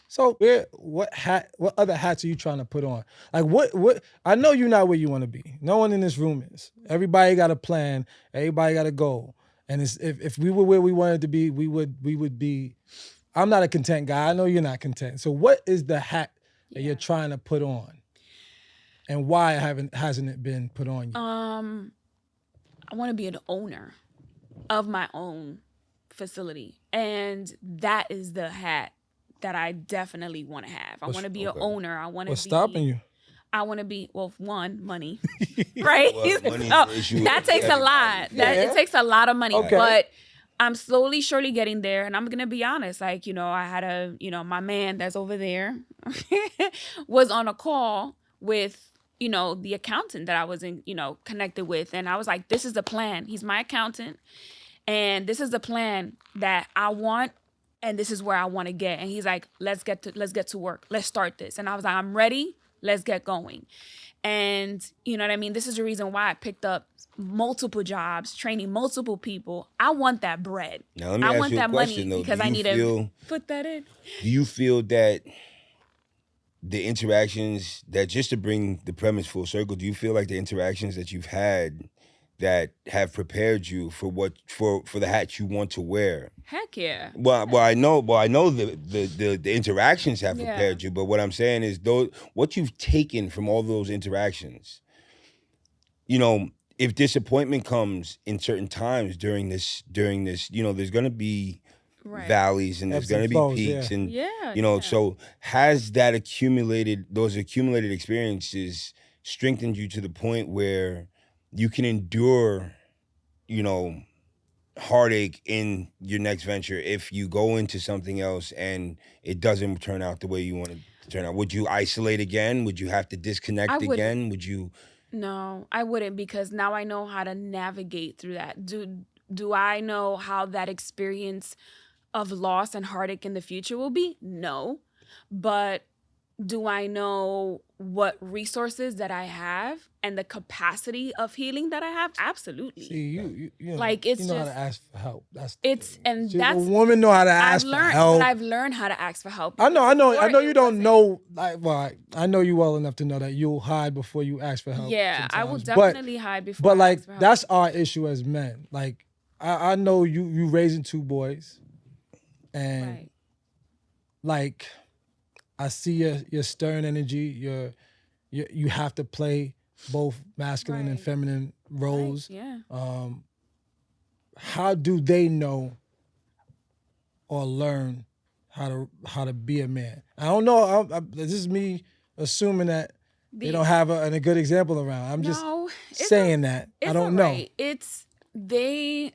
So what other hats are you trying to put on? Like what I know you're not where you want to be. No one in this room is. Everybody got a plan. Everybody got a goal. And if we were where we wanted to be, we would be. I'm not a content guy. I know you're not content. So what is the hat that you're trying to put on? And why hasn't it been put on yet? I want to be an owner of my own facility. And that is the hat that I definitely want to have. I want to be an owner. I want to be. What's stopping you? I want to be, well, one, money, right? Well, money So is the issue that with takes a lot. Yeah. It takes a lot of money, Okay. but I'm slowly, surely getting there. And I'm going to be honest. Like, I had my man that's over there was on a call with, the accountant that I was connected with. And I was like, this is the plan. He's my accountant. And this is the plan that I want. And this is where I want to get. And he's like, let's get to work. Let's start this. And I was like, I'm ready. Let's get going. And you know what I mean? This is the reason why I picked up multiple jobs, training multiple people. I want that bread. Now, let me I ask want you a that question, money though. because Do I you need feel- to put that in. Do you feel that the interactions that, just to bring the premise full circle, do you feel like the interactions that you've had that have prepared you for the hat you want to wear? Heck yeah. Well, I know the interactions have Yeah. prepared you, but what I'm saying is, what you've taken from all those interactions, if disappointment comes in certain times during this, there's going to be Right. valleys and there's Ebbs going to and be flows, peaks, yeah. and Yeah. so has those accumulated experiences strengthened you to the point where you can endure, heartache in your next venture if you go into something else and it doesn't turn out the way you want it to turn out? Would you isolate again? Would you have to disconnect I wouldn't. again? Would you? No, I wouldn't, because now I know how to navigate through that. Do I know how that experience of loss and heartache in the future will be? No. But do I know what resources that I have and the capacity of healing that I have? Absolutely. See, you know, Like, it's you know how just- to ask for help. That's That's a woman know how to ask I've learned, for help. but I've learned how to ask for help. I know Before, you it don't wasn't. know. I know you well enough to know that you'll hide before you ask for help. Yeah, I will sometimes. definitely hide before. But I like ask for help. that's our issue as men. Like I know you raising two boys, and right. like I see your stern energy. You have to play both masculine and Right. feminine roles. Right, yeah. How do they know or learn how to be a man? I don't know. This is me assuming that they don't have a good example around. I'm just No, it's saying that. I It's don't know. alright. It's they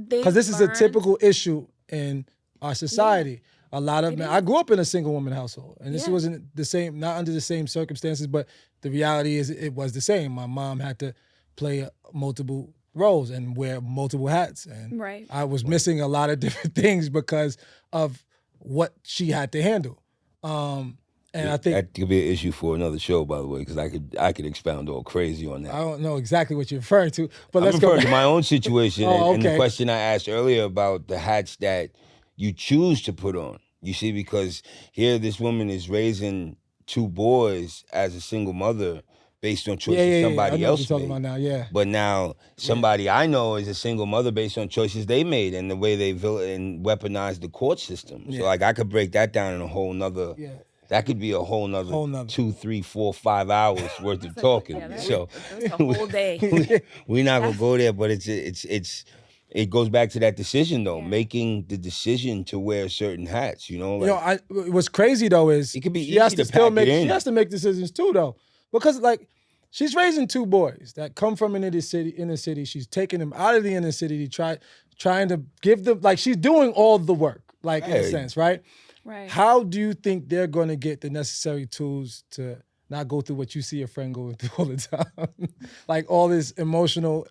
Because this is a learned- typical issue in our society. A lot of men. I grew up in a single woman household, and this Yeah. wasn't the same, not under the same circumstances, but the reality is it was the same. My mom had to play multiple roles and wear multiple hats, and Right. I was missing a lot of different things because of what she had to handle. And I think That could be an issue for another show, by the way, because I could expound all crazy on that. I don't know exactly what you're referring to, but I'm let's go referring to back. my own situation Oh, and the okay. question I asked earlier about the hats that you choose to put on. You see, because here this woman is raising two boys as a single mother based on choices I somebody know what else you're talking made. about now. Yeah. But now somebody I know is a single mother based on choices they made and the way they and weaponized the court system. Yeah. So like I could break that down in a whole nother. Yeah. That could be a whole nother 2, 3, 4, 5 hours worth of talking. Yeah, So that's a whole day. we're not gonna go there, but it goes back to that decision though, Yeah. making the decision to wear certain hats. You know, what's crazy though is It could be she has easy to to still pack make it in. she has to make decisions too though, because like she's raising two boys that come from inner city. She's taking them out of the inner city to trying to give them, like, she's doing all the work, like, in a Right. sense, right? Right. How do you think they're going to get the necessary tools to not go through what you see your friend going through all the time? Like all this emotional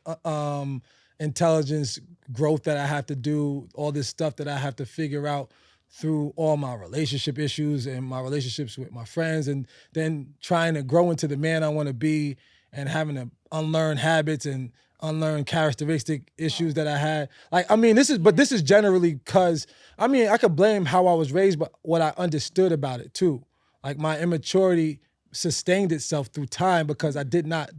intelligence growth that I have to do, all this stuff that I have to figure out through all my relationship issues and my relationships with my friends, and then trying to grow into the man I want to be and having to unlearn habits and unlearn characteristic issues that I had. Like, I mean, this is generally because, I mean, I could blame how I was raised, but what I understood about it too. Like my immaturity sustained itself through time because I did not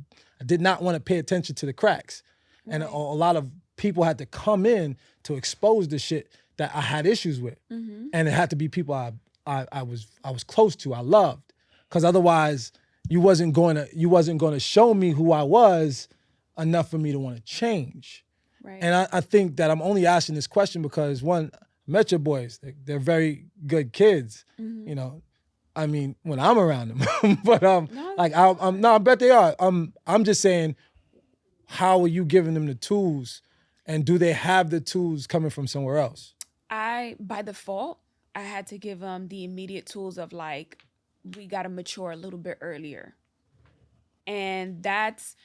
want to pay attention to the cracks. And a lot of people had to come in to expose the shit that I had issues with. Mm-hmm. And it had to be people I was close to, I loved. Because otherwise you wasn't going to show me who I was enough for me to want to change. Right. And I think that I'm only asking this question because, one, met your boys. They're very good kids. You know, I mean, when I'm around them, but I bet they are. I'm just saying, how are you giving them the tools, and do they have the tools coming from somewhere else? By default, I had to give them the immediate tools of like, we got to mature a little bit earlier. And that's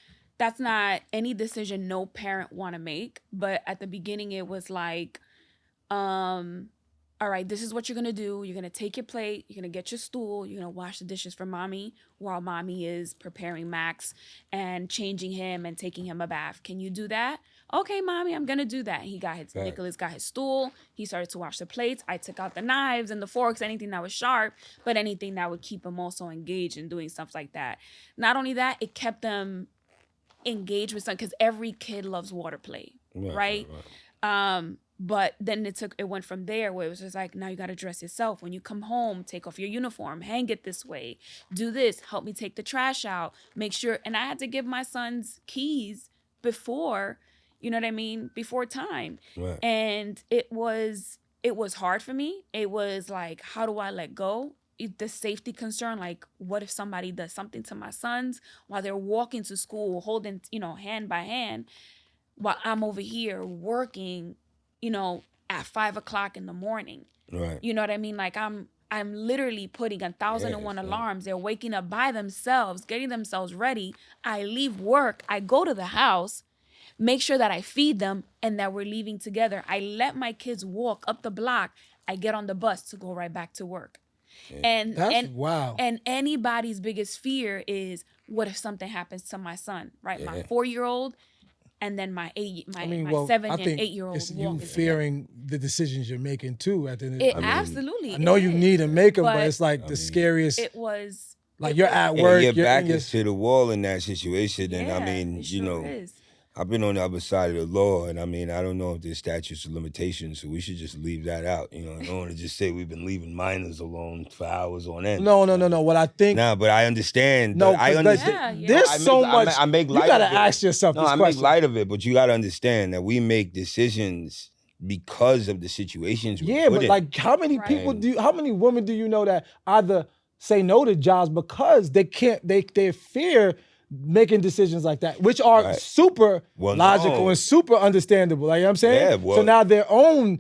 not any decision no parent want to make. But at the beginning, it was like, all right, this is what you're going to do. You're going to take your plate. You're going to get your stool. You're going to wash the dishes for mommy while mommy is preparing Max and changing him and taking him a bath. Can you do that? Okay, mommy, I'm going to do that. Nicholas got his stool. He started to wash the plates. I took out the knives and the forks, anything that was sharp, but anything that would keep him also engaged in doing stuff like that. Not only that, it kept them engaged with something, because every kid loves water play, right? But then it went from there, where it was just like, now you got to dress yourself. When you come home, take off your uniform, hang it this way, do this, help me take the trash out, make sure. And I had to give my sons keys before, you know what I mean, before time. Right. And it was hard for me. It was like, how do I let go? The safety concern, like, what if somebody does something to my sons while they're walking to school, holding, hand by hand, while I'm over here working, at 5 o'clock in the morning. Right. You know what I mean? Like, I'm literally putting 1,001 alarms. They're waking up by themselves, getting themselves ready. I leave work. I go to the house, make sure that I feed them and that we're leaving together. I let my kids walk up the block. I get on the bus to go right back to work. And wow. And anybody's biggest fear is, what if something happens to my son, right? Yeah. My 4-year-old, and then my 7 and 8-year-old. It's you fearing the decisions you're making too. At the end, absolutely. I know you need to make them, but it's like the scariest. It was like you're at work. Your back is to the wall in that situation, and is. I've been on the other side of the law, and I don't know if there's statutes of limitations, so we should just leave that out. I don't want to just say we've been leaving minors alone for hours on end. No. What I think. Nah, but I understand. No, I understand. There's so much. I make light. You gotta ask yourself this question. I make light of it, but you gotta understand that we make decisions because of the situations we're put in. Like, how many people how many women do you know that either say no to jobs because they can't, they fear making decisions like that, which are super logical and super understandable. Like, you know what I'm saying? So now their own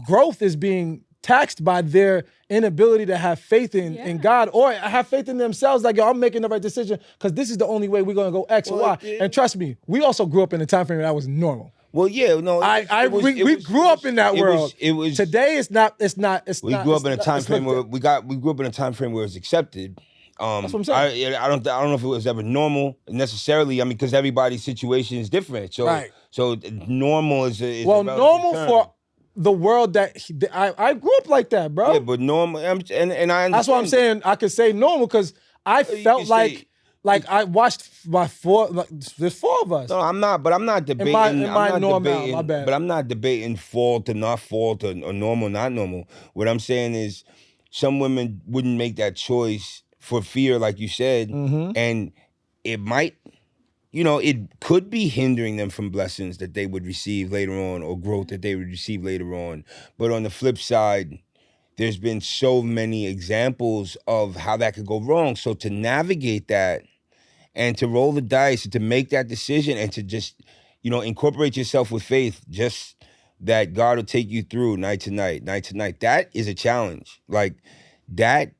growth is being taxed by their inability to have faith in God, or have faith in themselves. Like, yo, I'm making the right decision because this is the only way we're gonna go X or Y. And trust me, we also grew up in a time frame that was normal. Well, yeah, no. We grew up in that world. Today it's not. We grew up in a time frame where we grew up in a time frame where it's accepted. That's what I'm saying. I don't know if it was ever normal necessarily. Because everybody's situation is different. So normal is normal term for the world that I grew up like that, bro. Yeah, but normal, and I understand. That's what I'm saying. I could say normal because I felt like I watched there's 4 of us. No, I'm not. But I'm not debating. My bad. But I'm not debating fault or not fault or normal, not normal. What I'm saying is, some women wouldn't make that choice for fear, like you said, and it might, it could be hindering them from blessings that they would receive later on, or growth that they would receive later on. But on the flip side, there's been so many examples of how that could go wrong. So to navigate that and to roll the dice and to make that decision and to just, incorporate yourself with faith, just that God will take you through night to night, that is a challenge. Like, that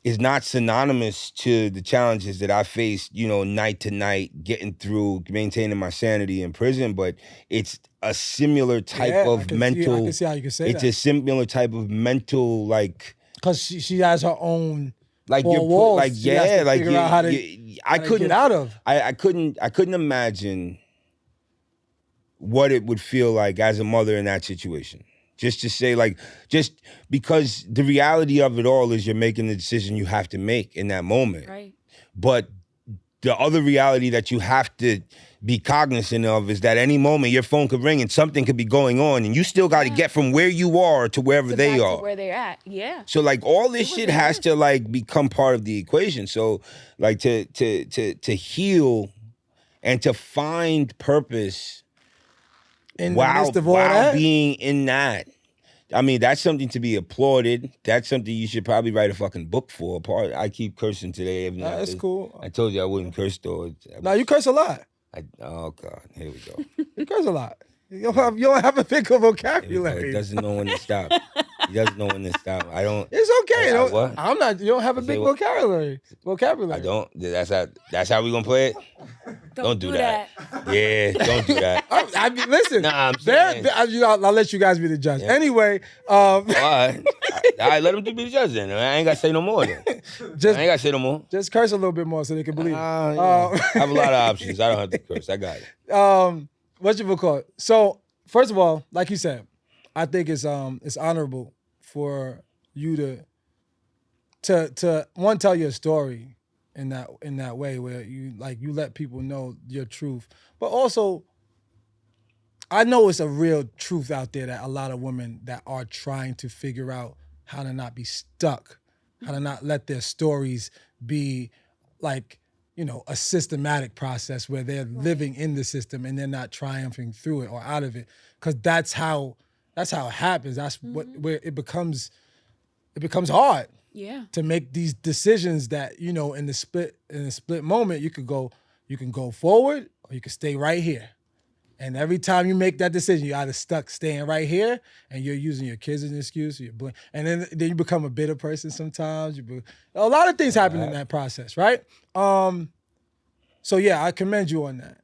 is not synonymous to the challenges that I faced, night to night, getting through, maintaining my sanity in prison. But it's a similar type of mental. I can see how you can say it's a similar type of mental, like, because she has her own like walls. I couldn't get out of. I couldn't imagine what it would feel like as a mother in that situation. Just to say, just because the reality of it all is you're making the decision you have to make in that moment. Right. But the other reality that you have to be cognizant of is that any moment your phone could ring and something could be going on, and you still got to get from where you are to wherever they are. To where they're at, yeah. So all this shit has to become part of the equation. So to heal and to find purpose in the midst of all that, being in that, I mean, that's something to be applauded. That's something you should probably write a fucking book for. I keep cursing today. Even That's cool. I told you I wouldn't curse though. No, you curse a lot. Oh God, here we go. You curse a lot. You don't have a big vocabulary. He doesn't know when to stop. He doesn't know when to stop. I don't. It's okay. What? I'm not. You don't have a big vocabulary. I don't. That's how we gonna play it. Don't do that. Yeah, don't do that. I mean, listen. Nah, I'm saying. I'll let you guys be the judge. Yeah. Anyway. All right, let them be the judge then. I ain't gotta say no more then. I ain't gotta say no more. Just curse a little bit more so they can believe. I have a lot of options. I don't have to curse. I got it. What you call it? So first of all, like you said, I think it's honorable for you to one, tell your story in that way where you let people know your truth, but also I know it's a real truth out there that a lot of women that are trying to figure out how to not be stuck, how to not let their stories be like, a systematic process where they're living in the system and they're not triumphing through it or out of it. Because that's how it happens. That's where it becomes hard. Yeah. To make these decisions that, in the split moment, you can go forward or you can stay right here. And every time you make that decision, you're either stuck staying right here and you're using your kids as an excuse, and then you become a bitter person sometimes. A lot of things happen in that process, right? So yeah, I commend you on that.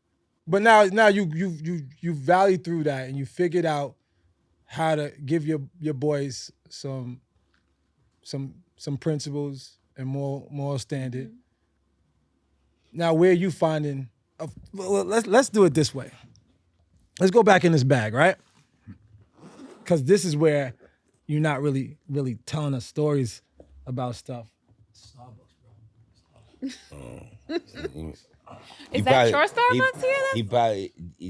But now you valued through that and you figured out how to give your boys some principles and moral standard. Now, where are you finding? Let's do it this way. Let's go back in this bag, right? Because this is where you're not really telling us stories about stuff. Is that your Starbucks here?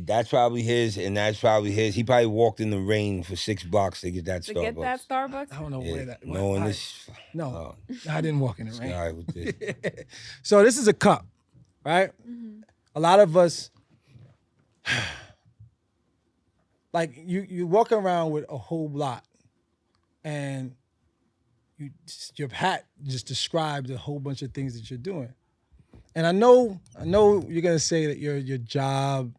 That's probably his, and that's probably his. He probably walked in the rain for 6 blocks to get that Starbucks. To get that Starbucks? I don't know where that. No, I didn't walk in the rain. All right, with this. So this is a cup, right? Mm-hmm. A lot of us, like you walk around with a whole lot, and your hat just describes a whole bunch of things that you're doing. And I know you're gonna say that your job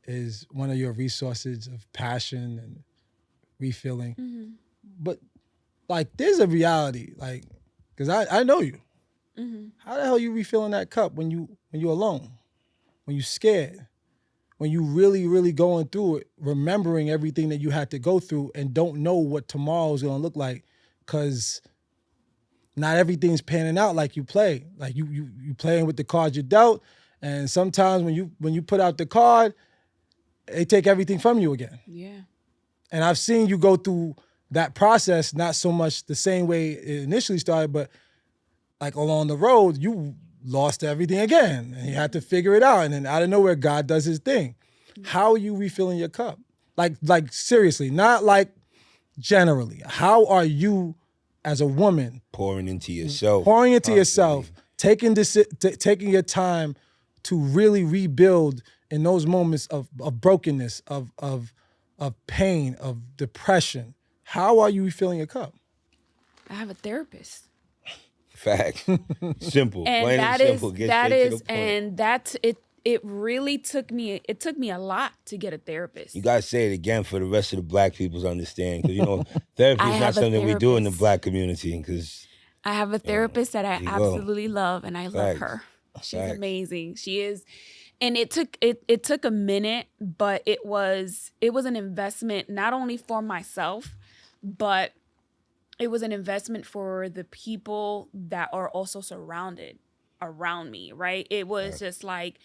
is one of your resources of passion and refilling, but like there's a reality, like, because I know you. Mm-hmm. How the hell you refilling that cup when you're alone, when you're scared, when you really going through it, remembering everything that you had to go through and don't know what tomorrow's gonna look like, because not everything's panning out like you play. Like you playing with the cards you dealt, and sometimes when you put out the card, they take everything from you again. Yeah. And I've seen you go through that process, not so much the same way it initially started, but like along the road, you lost everything again, and you had to figure it out. And then out of nowhere, God does his thing. How are you refilling your cup? Like seriously, not like generally. How are you as a woman pouring into yourself, taking your time to really rebuild in those moments of brokenness, of pain, of depression? How are you refilling your cup? I have a therapist. Fact. Simple. And plain that and simple. That's it. It really took me a lot to get a therapist. You gotta say it again for the rest of the Black people to understand, because therapy is not something we do in the Black community. Because I have a therapist that I absolutely love, and I love her. She's Facts. amazing. She is, and it took a minute, but it was an investment not only for myself, but it was an investment for the people that are also surrounded around me. Right? It was just like,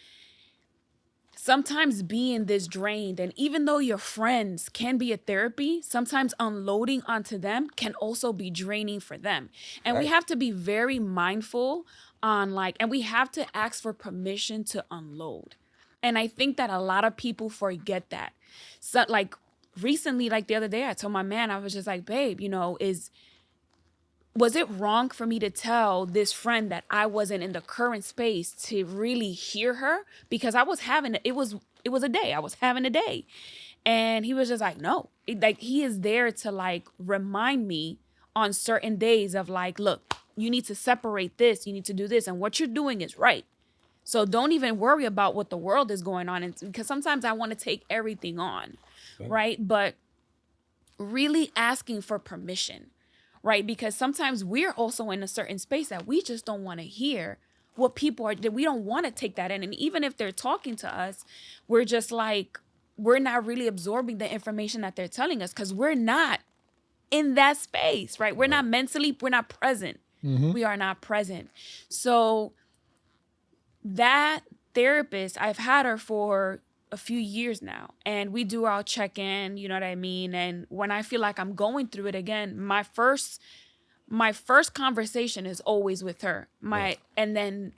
sometimes being this drained, and even though your friends can be a therapy, sometimes unloading onto them can also be draining for them. And we have to be very mindful on and we have to ask for permission to unload. And I think that a lot of people forget that. So recently, the other day, I told my man, I was just like, babe, was it wrong for me to tell this friend that I wasn't in the current space to really hear her? Because I was having, it was a day. I was having a day. And he was just like, no. Like, he is there to, like, remind me on certain days of, like, look, you need to separate this. You need to do this. And what you're doing is right. So don't even worry about what the world is going on. And because sometimes I want to take everything on, right? But really asking for permission, right? Because sometimes we're also in a certain space that we just don't want to hear what people are, that we don't want to take that in. And even if they're talking to us, we're just like, we're not really absorbing the information that they're telling us because we're not in that space, right? We're not mentally, we're not present. We are not present. So that therapist, I've had her for a few years now, and we do our check-in, you know what I mean? And when I feel like I'm going through it again, my first conversation is always with her. And then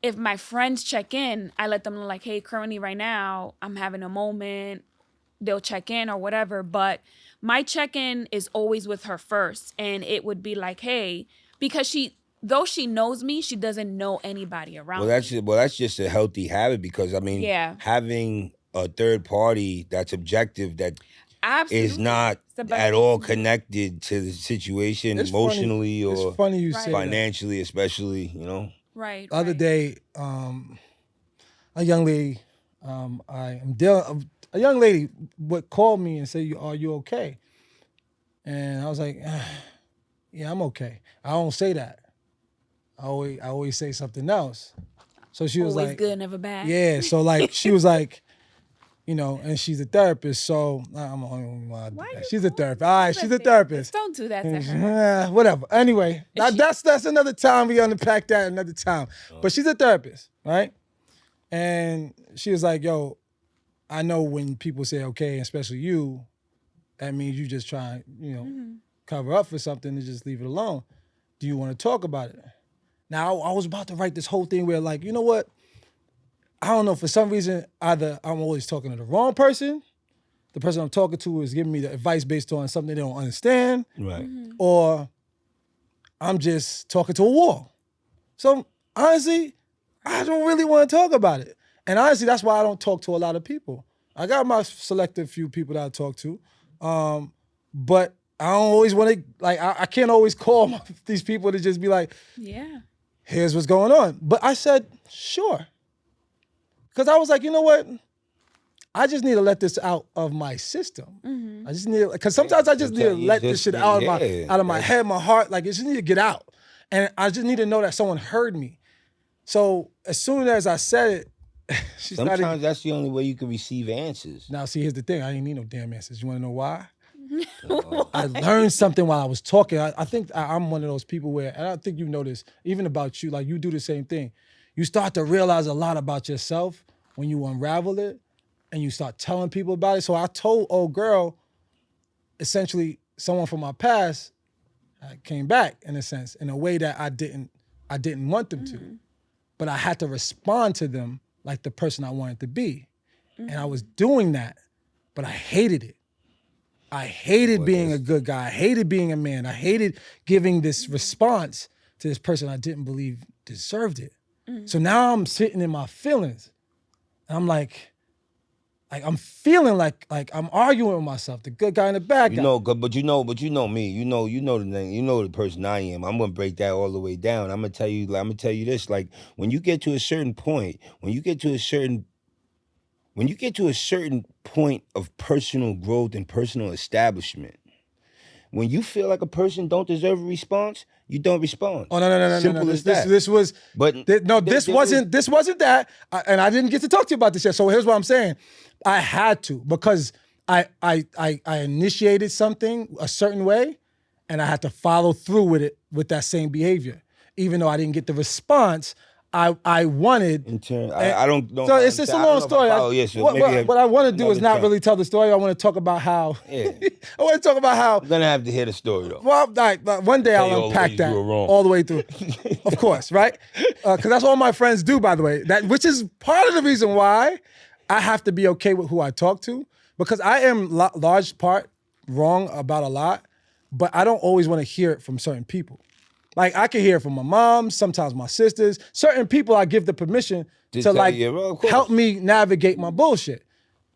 if my friends check in, I let them know, like, hey, currently right now, I'm having a moment. They'll check in or whatever. But my check-in is always with her first. And it would be like, hey, because though she knows me, she doesn't know anybody around me. That's just a healthy habit because, I mean, having a third party that's objective, that is not at all connected to the situation emotionally or financially, especially, you know? Right. The other day, a young lady, a young lady would call me and say, "Are you okay?" And I was like, "Yeah, I'm okay." I don't say that. I always say something else. So she was always like, good, never bad. Yeah. So like she was like, you know, and she's a therapist. So I'm the only one. She's a therapist. All right, she's a therapist. Don't do that to her. Whatever. Anyway, that's another time. We unpack that another time. But she's a therapist, right? And she was like, "Yo, I know when people say okay, especially you, that means you just try, you know, cover up for something and just leave it alone. Do you want to talk about it?" Now, I was about to write this whole thing where, like, you know what? I don't know, for some reason, either I'm always talking to the wrong person, the person I'm talking to is giving me the advice based on something they don't understand, right? Or I'm just talking to a wall. So, honestly, I don't really want to talk about it. And honestly, that's why I don't talk to a lot of people. I got my selective few people that I talk to, but I don't always want to, like, I can't always call these people to just be like, here's what's going on. But I said, sure. Because I was like, you know what? I just need to let this out of my system. I just need, because sometimes I just need to let this shit out of my head, my heart. Like, it just need to get out. And I just need to know that someone heard me. So as soon as I said it, sometimes that's the only way you can receive answers. Now, see, here's the thing. I ain't need no damn answers. You want to know why? I learned something while I was talking. I think I'm one of those people where, and I think you know this, even about you, like you do the same thing. You start to realize a lot about yourself when you unravel it and you start telling people about it. So I told old girl, essentially someone from my past came back in a sense, in a way that I didn't want them to. But I had to respond to them like the person I wanted to be. And I was doing that, but I hated it. I hated being a good guy. I hated being a man. I hated giving this response to this person I didn't believe deserved it. So now I'm sitting in my feelings. And I'm like I'm feeling like I'm arguing with myself, the good guy and the bad guy. You know, but you know me. You know the thing. You know the person I am. I'm gonna break that all the way down. I'm gonna tell you this. Like, when you get to a certain point, when you get to a certain point of personal growth and personal establishment, when you feel like a person don't deserve a response, you don't respond. Oh no! Simple as that. This was, but this wasn't that, and I didn't get to talk to you about this yet. So here's what I'm saying: I had to, because I initiated something a certain way, and I had to follow through with it with that same behavior, even though I didn't get the response I wanted. I don't know. So it's just a long story. What I want to do is not really tell the story. I want to talk about how. Yeah. I want to talk about how. I'm gonna have to hear the story though. Well, one day I'll unpack that all the way through. Of course, right? Because that's all my friends do, by the way. Which is part of the reason why I have to be okay with who I talk to, because I am large part wrong about a lot, but I don't always want to hear it from certain people. Like, I can hear it from my mom, sometimes my sisters. Certain people I give the permission to like help me navigate my bullshit.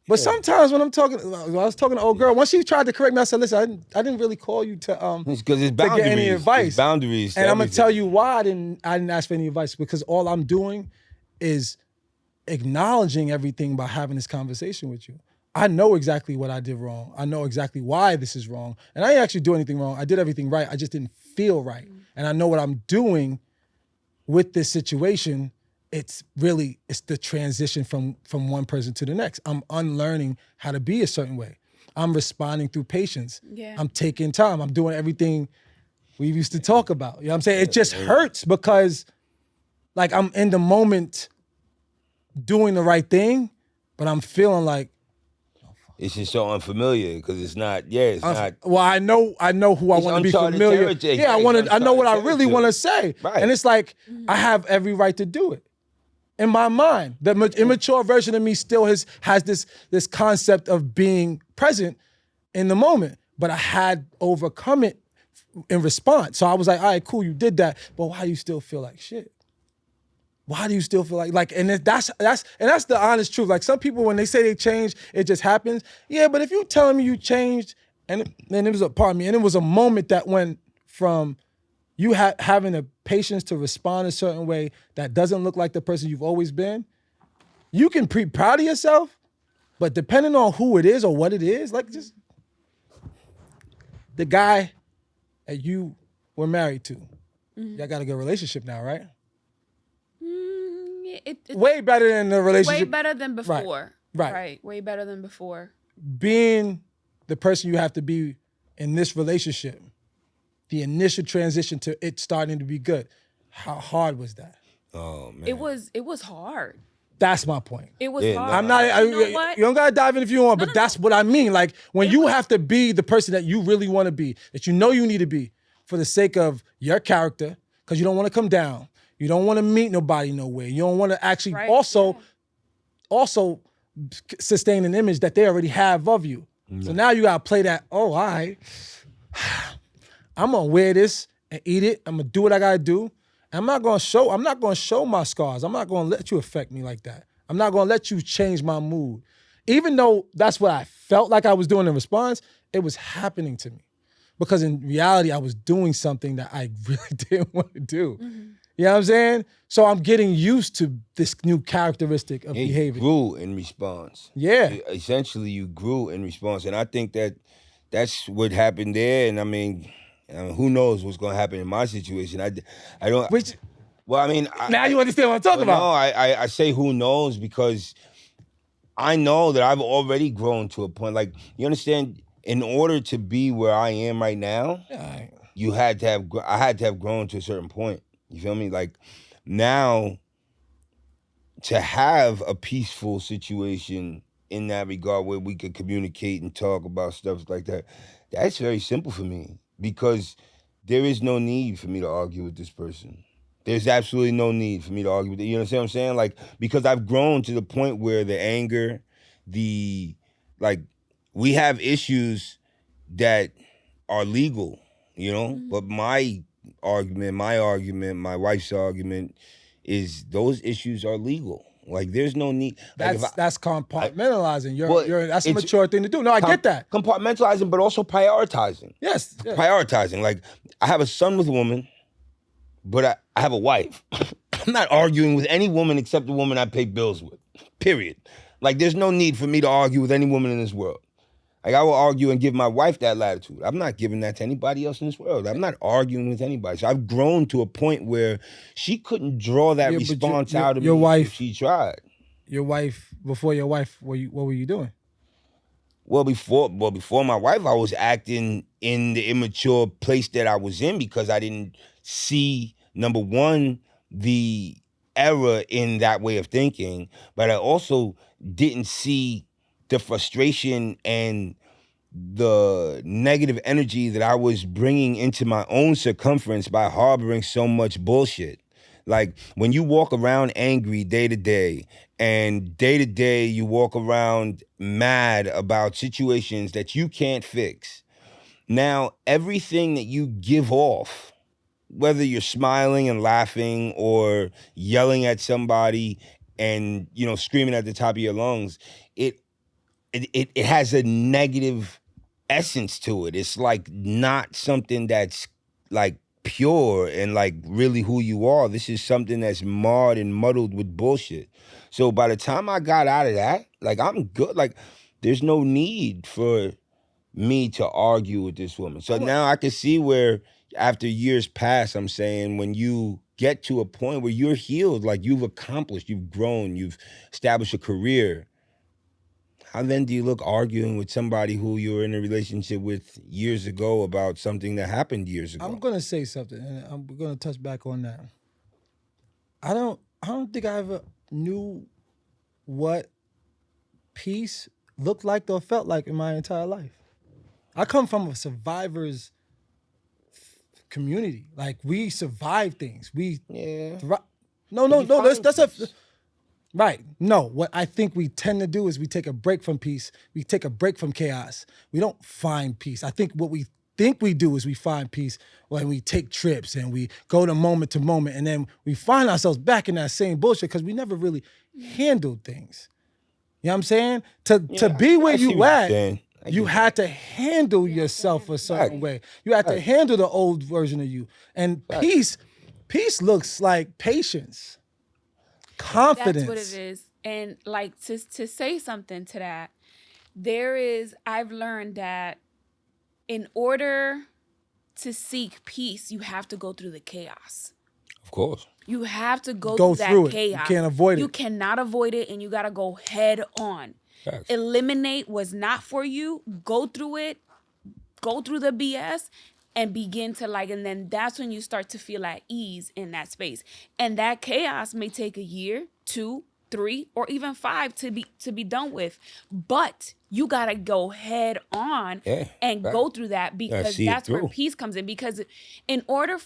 But sometimes when I was talking to old girl, once she tried to correct me, I said, listen, I didn't really call you to because it's to boundaries. get any advice. It's boundaries. And I'm gonna tell you why I didn't ask for any advice, because all I'm doing is acknowledging everything by having this conversation with you. I know exactly what I did wrong. I know exactly why this is wrong. And I didn't actually do anything wrong. I did everything right. I just didn't feel right. And I know what I'm doing with this situation. It's the transition from one person to the next. I'm unlearning how to be a certain way. I'm responding through patience. Yeah. I'm taking time. I'm doing everything we used to talk about. You know what I'm saying? It just hurts because like I'm in the moment doing the right thing, but I'm feeling like it's just so unfamiliar because it's not. It's not. Well, I know who I want to be familiar. Territory. Yeah, I know what I really want to say, Right. and it's like I have every right to do it. In my mind, the immature version of me still has this concept of being present in the moment, but I had overcome it in response. So I was like, all right, cool, you did that, but why do you still feel like shit? Why do you still feel like and that's the honest truth. Like some people when they say they change, it just happens. Yeah, but if you telling me you changed and it was and it was a moment that went from you having the patience to respond a certain way that doesn't look like the person you've always been, you can be proud of yourself, but depending on who it is or what it is, like just the guy that you were married to, y'all got a good relationship now, right? It's way better than the relationship. way better than before. Right. Way better than before. Being the person you have to be in this relationship, the initial transition to it starting to be good, how hard was that? Oh man. It was hard. That's my point. It was hard. I'm not. You know what? You don't gotta dive in if you want, but that's what I mean. Like when you have to be the person that you really want to be, that you know you need to be, for the sake of your character, because you don't want to come down. You don't want to meet nobody nowhere. You don't want to actually also sustain an image that they already have of you. So now you gotta play that. Oh, all right. I'm gonna wear this and eat it. I'm gonna do what I gotta do. I'm not gonna show my scars. I'm not gonna let you affect me like that. I'm not gonna let you change my mood. Even though that's what I felt like I was doing in response, it was happening to me. Because in reality, I was doing something that I really didn't want to do. You know what I'm saying? So I'm getting used to this new characteristic of behavior. You grew in response. Yeah. Essentially, you grew in response. And I think that's what happened there. And I mean, who knows what's going to happen in my situation. I don't... Well, I mean... Now you understand what I'm talking about. No, I say who knows because I know that I've already grown to a point. Like, you understand, in order to be where I am right now, I had to have grown to a certain point. You feel me? Like, now, to have a peaceful situation in that regard where we could communicate and talk about stuff like that, that's very simple for me because there is no need for me to argue with this person. There's absolutely no need for me to argue with it. You understand what I'm saying? Like, because I've grown to the point where the anger, we have issues that are legal, you know? But my argument, my wife's argument is those issues are legal. Like, there's no need. That's compartmentalizing. That's a mature thing to do. No, I get that. Compartmentalizing, but also prioritizing. Yes. Prioritizing. Like, I have a son with a woman, but I have a wife. I'm not arguing with any woman except the woman I pay bills with, period. Like, there's no need for me to argue with any woman in this world. Like, I will argue and give my wife that latitude. I'm not giving that to anybody else in this world. I'm not arguing with anybody. So I've grown to a point where she couldn't draw that response out of me if she tried. Your wife, before your wife, what were you doing? Well, before my wife, I was acting in the immature place that I was in because I didn't see, number one, the error in that way of thinking, but I also didn't see the frustration and the negative energy that I was bringing into my own circumference by harboring so much bullshit. Like, when you walk around angry day to day, and day to day you walk around mad about situations that you can't fix, now everything that you give off, whether you're smiling and laughing or yelling at somebody and, screaming at the top of your lungs, it it has a negative essence to it. It's like not something that's like pure and like really who you are. This is something that's marred and muddled with bullshit. So by the time I got out of that, like I'm good. Like there's no need for me to argue with this woman. So now I can see where after years pass, I'm saying when you get to a point where you're healed, like you've accomplished, you've grown, you've established a career, how then do you look arguing with somebody who you were in a relationship with years ago about something that happened years ago? I'm gonna say something, and I'm gonna touch back on that. I don't think I ever knew what peace looked like or felt like in my entire life. I come from a survivor's community. Like we survive things. We no. That's a right. No, what I think we tend to do is we take a break from peace. We take a break from chaos. We don't find peace. I think what we think we do is we find peace when we take trips and we go to moment, and then we find ourselves back in that same bullshit because we never really handled things. You know what I'm saying? To be where you at, you had to handle yourself a certain way. You had to handle the old version of you. And peace looks like patience. Confidence. That's what it is. And like to say something to that, I've learned that in order to seek peace, you have to go through the chaos. Of course. You have to go through that chaos. You can't avoid it. You cannot avoid it, and you got to go head on. Facts. Eliminate what's not for you. Go through it. Go through the BS. And begin to and then that's when you start to feel at ease in that space. And that chaos may take a year, 2, 3, or even 5 to be done with. But you gotta go head on and go through that because that's where peace comes in. Because in order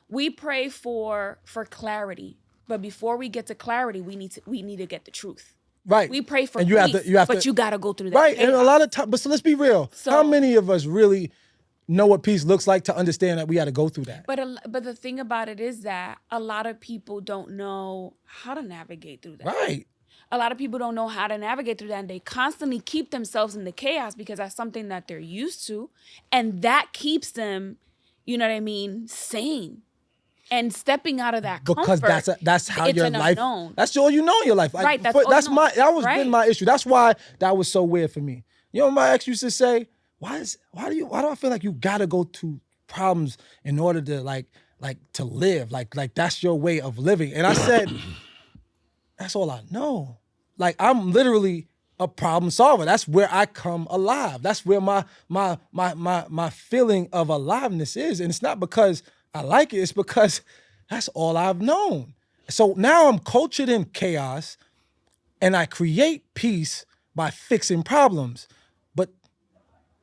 we pray for clarity, but before we get to clarity, we need to get the truth. Right. We pray for and peace, you gotta go through that. Right. chaos. And a lot of times, but so let's be real. How many of us really know what peace looks like to understand that we got to go through that? But the thing about it is that a lot of people don't know how to navigate through that. Right. A lot of people don't know how to navigate through that, and they constantly keep themselves in the chaos because that's something that they're used to, and that keeps them, you know what I mean, sane. And stepping out of that because comfort, that's how your life. Unknown. That's all you know in your life. Like, right. Been my issue. That's why that was so weird for me. You know what my ex used to say? Why do I feel like you gotta go through problems in order to like to live? Like that's your way of living. And I said, that's all I know. Like I'm literally a problem solver. That's where I come alive. That's where my feeling of aliveness is. And it's not because I like it, it's because that's all I've known. So now I'm cultured in chaos and I create peace by fixing problems.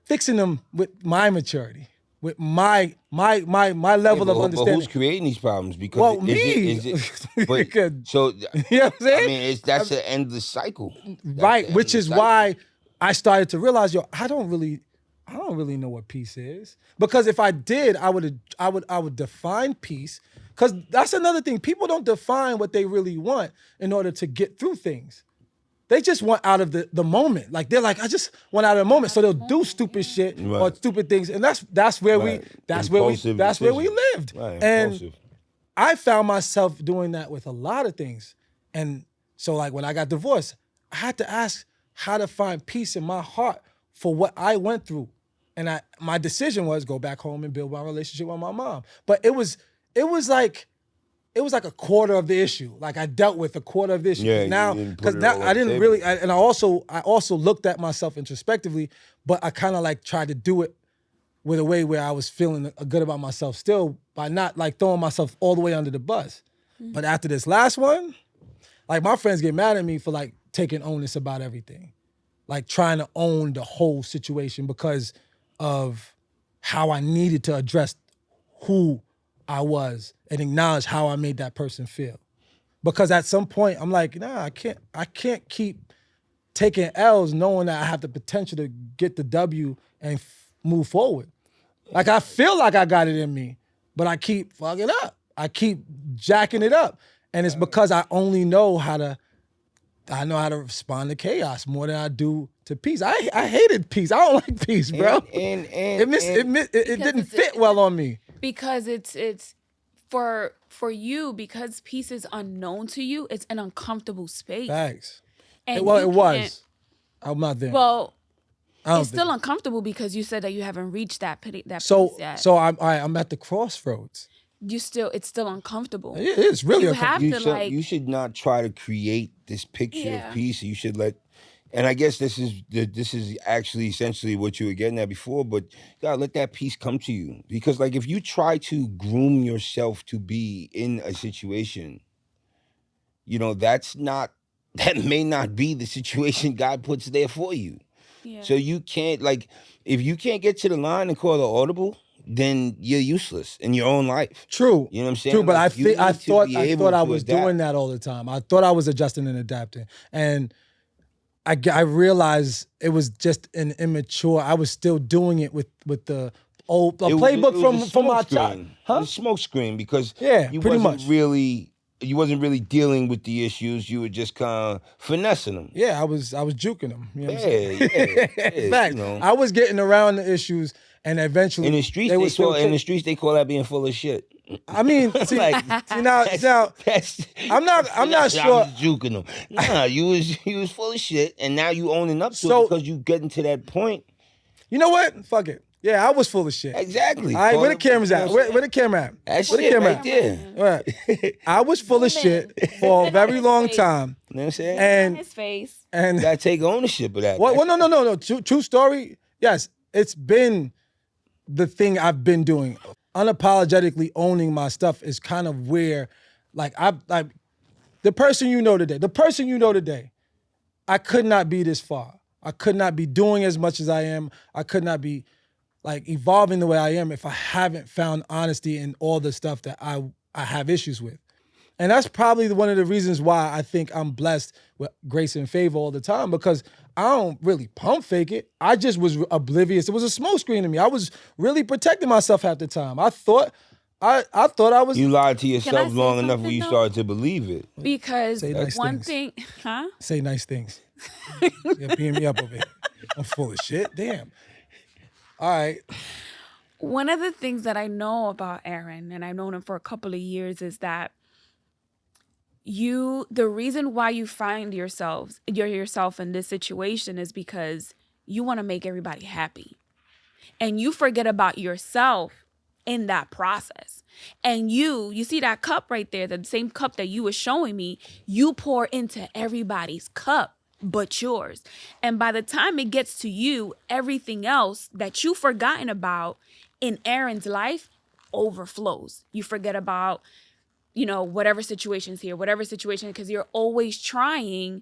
Fixing them with my maturity, with my level of understanding. But who's creating these problems? Because me. Is it so you know what I'm saying? I mean, that's the end of the cycle. Right, which is why I started to realize, I don't really know what peace is. Because if I did, I would define peace. Because that's another thing. People don't define what they really want in order to get through things. They just want out of the moment. Like they're like, I just want out of the moment. So they'll do stupid shit or stupid things. And that's where we lived. Right. And Impulsive. I found myself doing that with a lot of things. And so like when I got divorced, I had to ask how to find peace in my heart for what I went through. And my decision was go back home and build my relationship with my mom. But it was like a quarter of the issue. Like I dealt with a quarter of the issue. Because now I didn't really, and I also looked at myself introspectively, but I kind of like tried to do it with a way where I was feeling good about myself still by not like throwing myself all the way under the bus. Mm-hmm. But after this last one, like my friends get mad at me for like taking onus about everything. Like trying to own the whole situation because of how I needed to address who I was and acknowledge how I made that person feel. Because at some point I'm like, nah, I can't keep taking L's knowing that I have the potential to get the W and move forward. Like I feel like I got it in me, but I keep fucking up. I keep jacking it up. And it's because I only know how to respond to chaos more than I do to peace. I hated peace. I don't like peace, bro. And It didn't fit well on me. Because it's for you, because peace is unknown to you, it's an uncomfortable space. Facts. And It you was. can't- I'm not there. Well, I don't it's think- still uncomfortable because you said that you haven't reached that peace So yet. I'm at the crossroads. It's still uncomfortable. It is really You uncomfortable. have to like you should not try to create this picture Yeah. of peace. You should let, and I guess this is actually essentially what you were getting at before, but you gotta let that peace come to you. Because like if you try to groom yourself to be in a situation, that may not be the situation God puts there for you. yeah. So you can't, like, if you can't get to the line and call the audible, then you're useless in your own life. True. You know what I'm saying? True, but Like, you I need to thought be I able thought I to was adapt. doing that all the time. I thought I was adjusting and adapting, and I realized it was just an immature. I was still doing it with the old playbook from my child. Huh? Smoke screen, because Yeah, you pretty wasn't much. you wasn't really dealing with the issues. You were just kind of finessing them. Yeah, I was juking them. You know what I'm saying? Yeah. Fact. I was getting around the issues, and eventually In the streets, they call that being full of shit. I mean, see, Like, now I'm not sure. I was juking them. Nah, you was full of shit, and now you owning up to So- it because you getting to that point. You know what? Fuck it. Yeah, I was full of shit. Exactly. All right, where the cameras at? Where the camera at? That's Where the shit camera right at? there. Right. I was full of shit for a very long time, You know what I'm saying? On and his face. You gotta take ownership of that. well, no. True story. Yes, it's been the thing I've been doing. Unapologetically owning my stuff is kind of where, like, the person you know today, I could not be this far. I could not be doing as much as I am. I could not be like evolving the way I am if I haven't found honesty in all the stuff that I have issues with. And that's probably one of the reasons why I think I'm blessed with grace and favor all the time, because I don't really pump fake it. I just was oblivious. It was a smoke screen to me. I was really protecting myself at the time. I thought I was. You lied to Can I yourself say long enough something, when you though? started to believe it. Because Say nice one things. thing, huh? Say nice things. You're beating me up over here. I'm full of shit. Damn. All right. One of the things that I know about Aaron, and I've known him for a couple of years, is that the reason why you find yourself in this situation is because you want to make everybody happy. And you forget about yourself in that process. And you see that cup right there, the same cup that you were showing me, you pour into everybody's cup but yours. And by the time it gets to you, everything else that you've forgotten about in Aaron's life overflows. You forget about, whatever situation's here, because you're always trying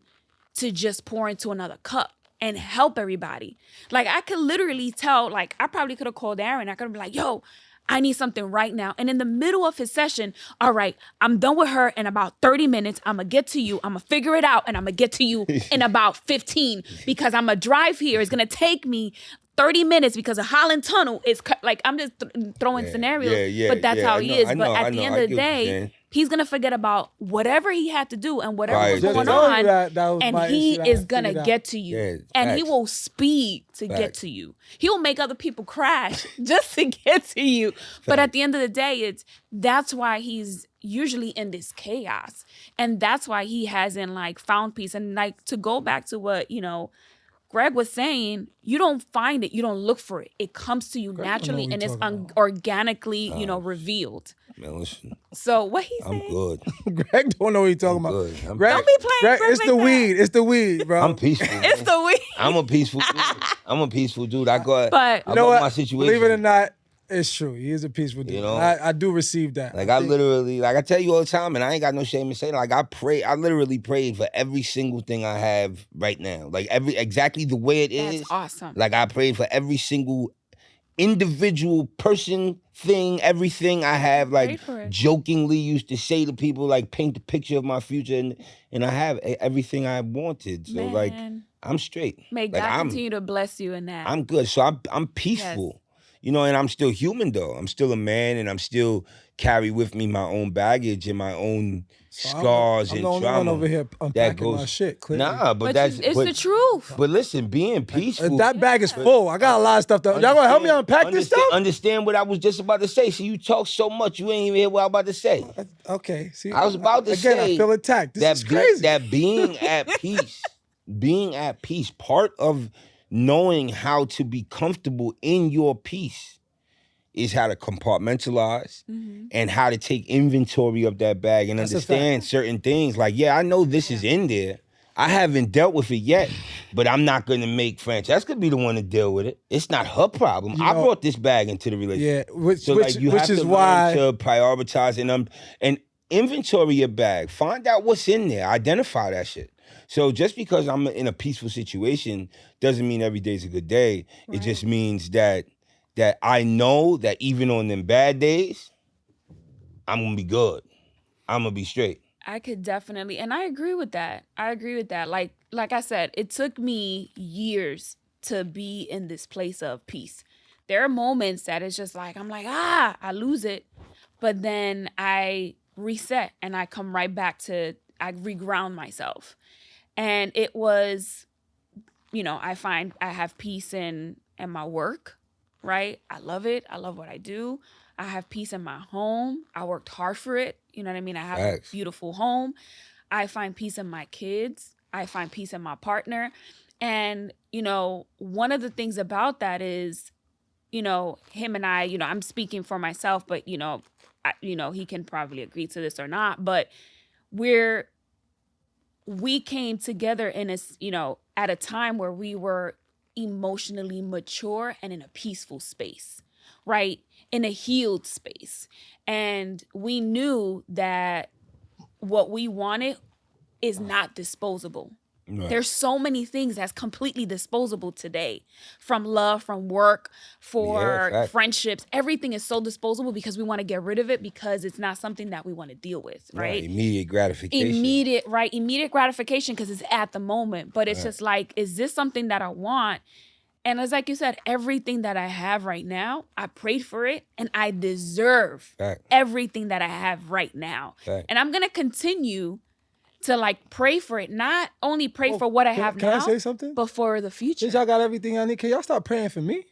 to just pour into another cup and help everybody. Like, I could literally tell, like, I probably could have called Aaron. I could have been like, yo, I need something right now. And in the middle of his session, all right, I'm done with her in about 30 minutes. I'm going to get to you. I'm going to figure it out. And I'm going to get to you in about 15 because I'm going to drive here. It's going to take me 30 minutes because of Holland Tunnel is like, I'm just throwing scenarios, but that's how he is. But at the end of the day, he's going to forget about whatever he had to do and whatever was going on. And he is going to get to you. Yeah, and facts. he will speed to get Facts. to you. He will make other people crash just to get to you. But at the end of the day, that's why he's usually in this chaos. And that's why he hasn't like found peace. And like to go back to what, Greg was saying, you don't find it, you don't look for it. It comes to you naturally and it's organically, revealed. Man, listen, So what he said? I'm good. Greg don't know what he's talking I'm about. good. Greg, Don't be playing Greg, Greg it's like the that. weed. It's the weed, bro. I'm peaceful. It's the weed. I'm a peaceful dude. I got But I You know love what? my situation. Believe it or not, it's true. He is a peaceful dude. I do receive that. Like I literally, like I tell you all the time, and I ain't got no shame in saying it. Like I literally prayed for every single thing I have right now. Like exactly the way it is. That's awesome. Like I prayed for every single individual person, thing, everything I have. Like jokingly used to say to people, like paint the picture of my future, and I have everything I wanted. So like I'm straight. May like, God continue to bless you in that. I'm good. So I'm peaceful. Yes. And I'm still human though. I'm still a man and I'm still carry with me my own baggage and my own scars I'm and the only trauma. one over here unpacking my shit. Clearly. Nah, but it's the truth. But listen, being peaceful. That bag is full. I got a lot of stuff. Y'all gonna help me unpack this stuff? Understand what I was just about to say. See, you talk so much, you ain't even hear what I was about to say. Okay. See, I was about to say. Again, I feel attacked. This is crazy. That being at peace, part of knowing how to be comfortable in your peace is how to compartmentalize and how to take inventory of that bag and understand certain things. Like, yeah, I know this is in there. I haven't dealt with it yet, but I'm not going to make Francesca be the one to deal with it. It's not her problem. I brought this bag into the relationship. Yeah, which is why to prioritize and inventory your bag. Find out what's in there. Identify that shit. So just because I'm in a peaceful situation doesn't mean every day's a good day. Right. It just means that I know that even on them bad days, I'm gonna be good. I'm gonna be straight. I could definitely, and I agree with that. Like I said, it took me years to be in this place of peace. There are moments that it's just like, I'm like, I lose it. But then I reset and I come right back to, I reground myself. And it was, I find I have peace in my work. Right? I love it. I love what I do. I have peace in my home. I worked hard for it. You know what I mean? I have a beautiful home. I find peace in my kids. I find peace in my partner. And, one of the things about that is, him and I, I'm speaking for myself, but, he can probably agree to this or not, but we came together in at a time where we were emotionally mature and in a peaceful space, right? In a healed space. And we knew that what we wanted is not disposable. Right. There's so many things that's completely disposable today, from love, from work, for friendships. Everything is so disposable because we want to get rid of it because it's not something that we want to deal with, right? Immediate gratification. Immediate gratification because it's at the moment. But it's just like, is this something that I want? And it's like you said, everything that I have right now, I prayed for it and I deserve everything that I have right now. And I'm going to continue to pray for it, not only pray for what I have now. Can I say something? But for the future. Since y'all got everything I need, can y'all start praying for me?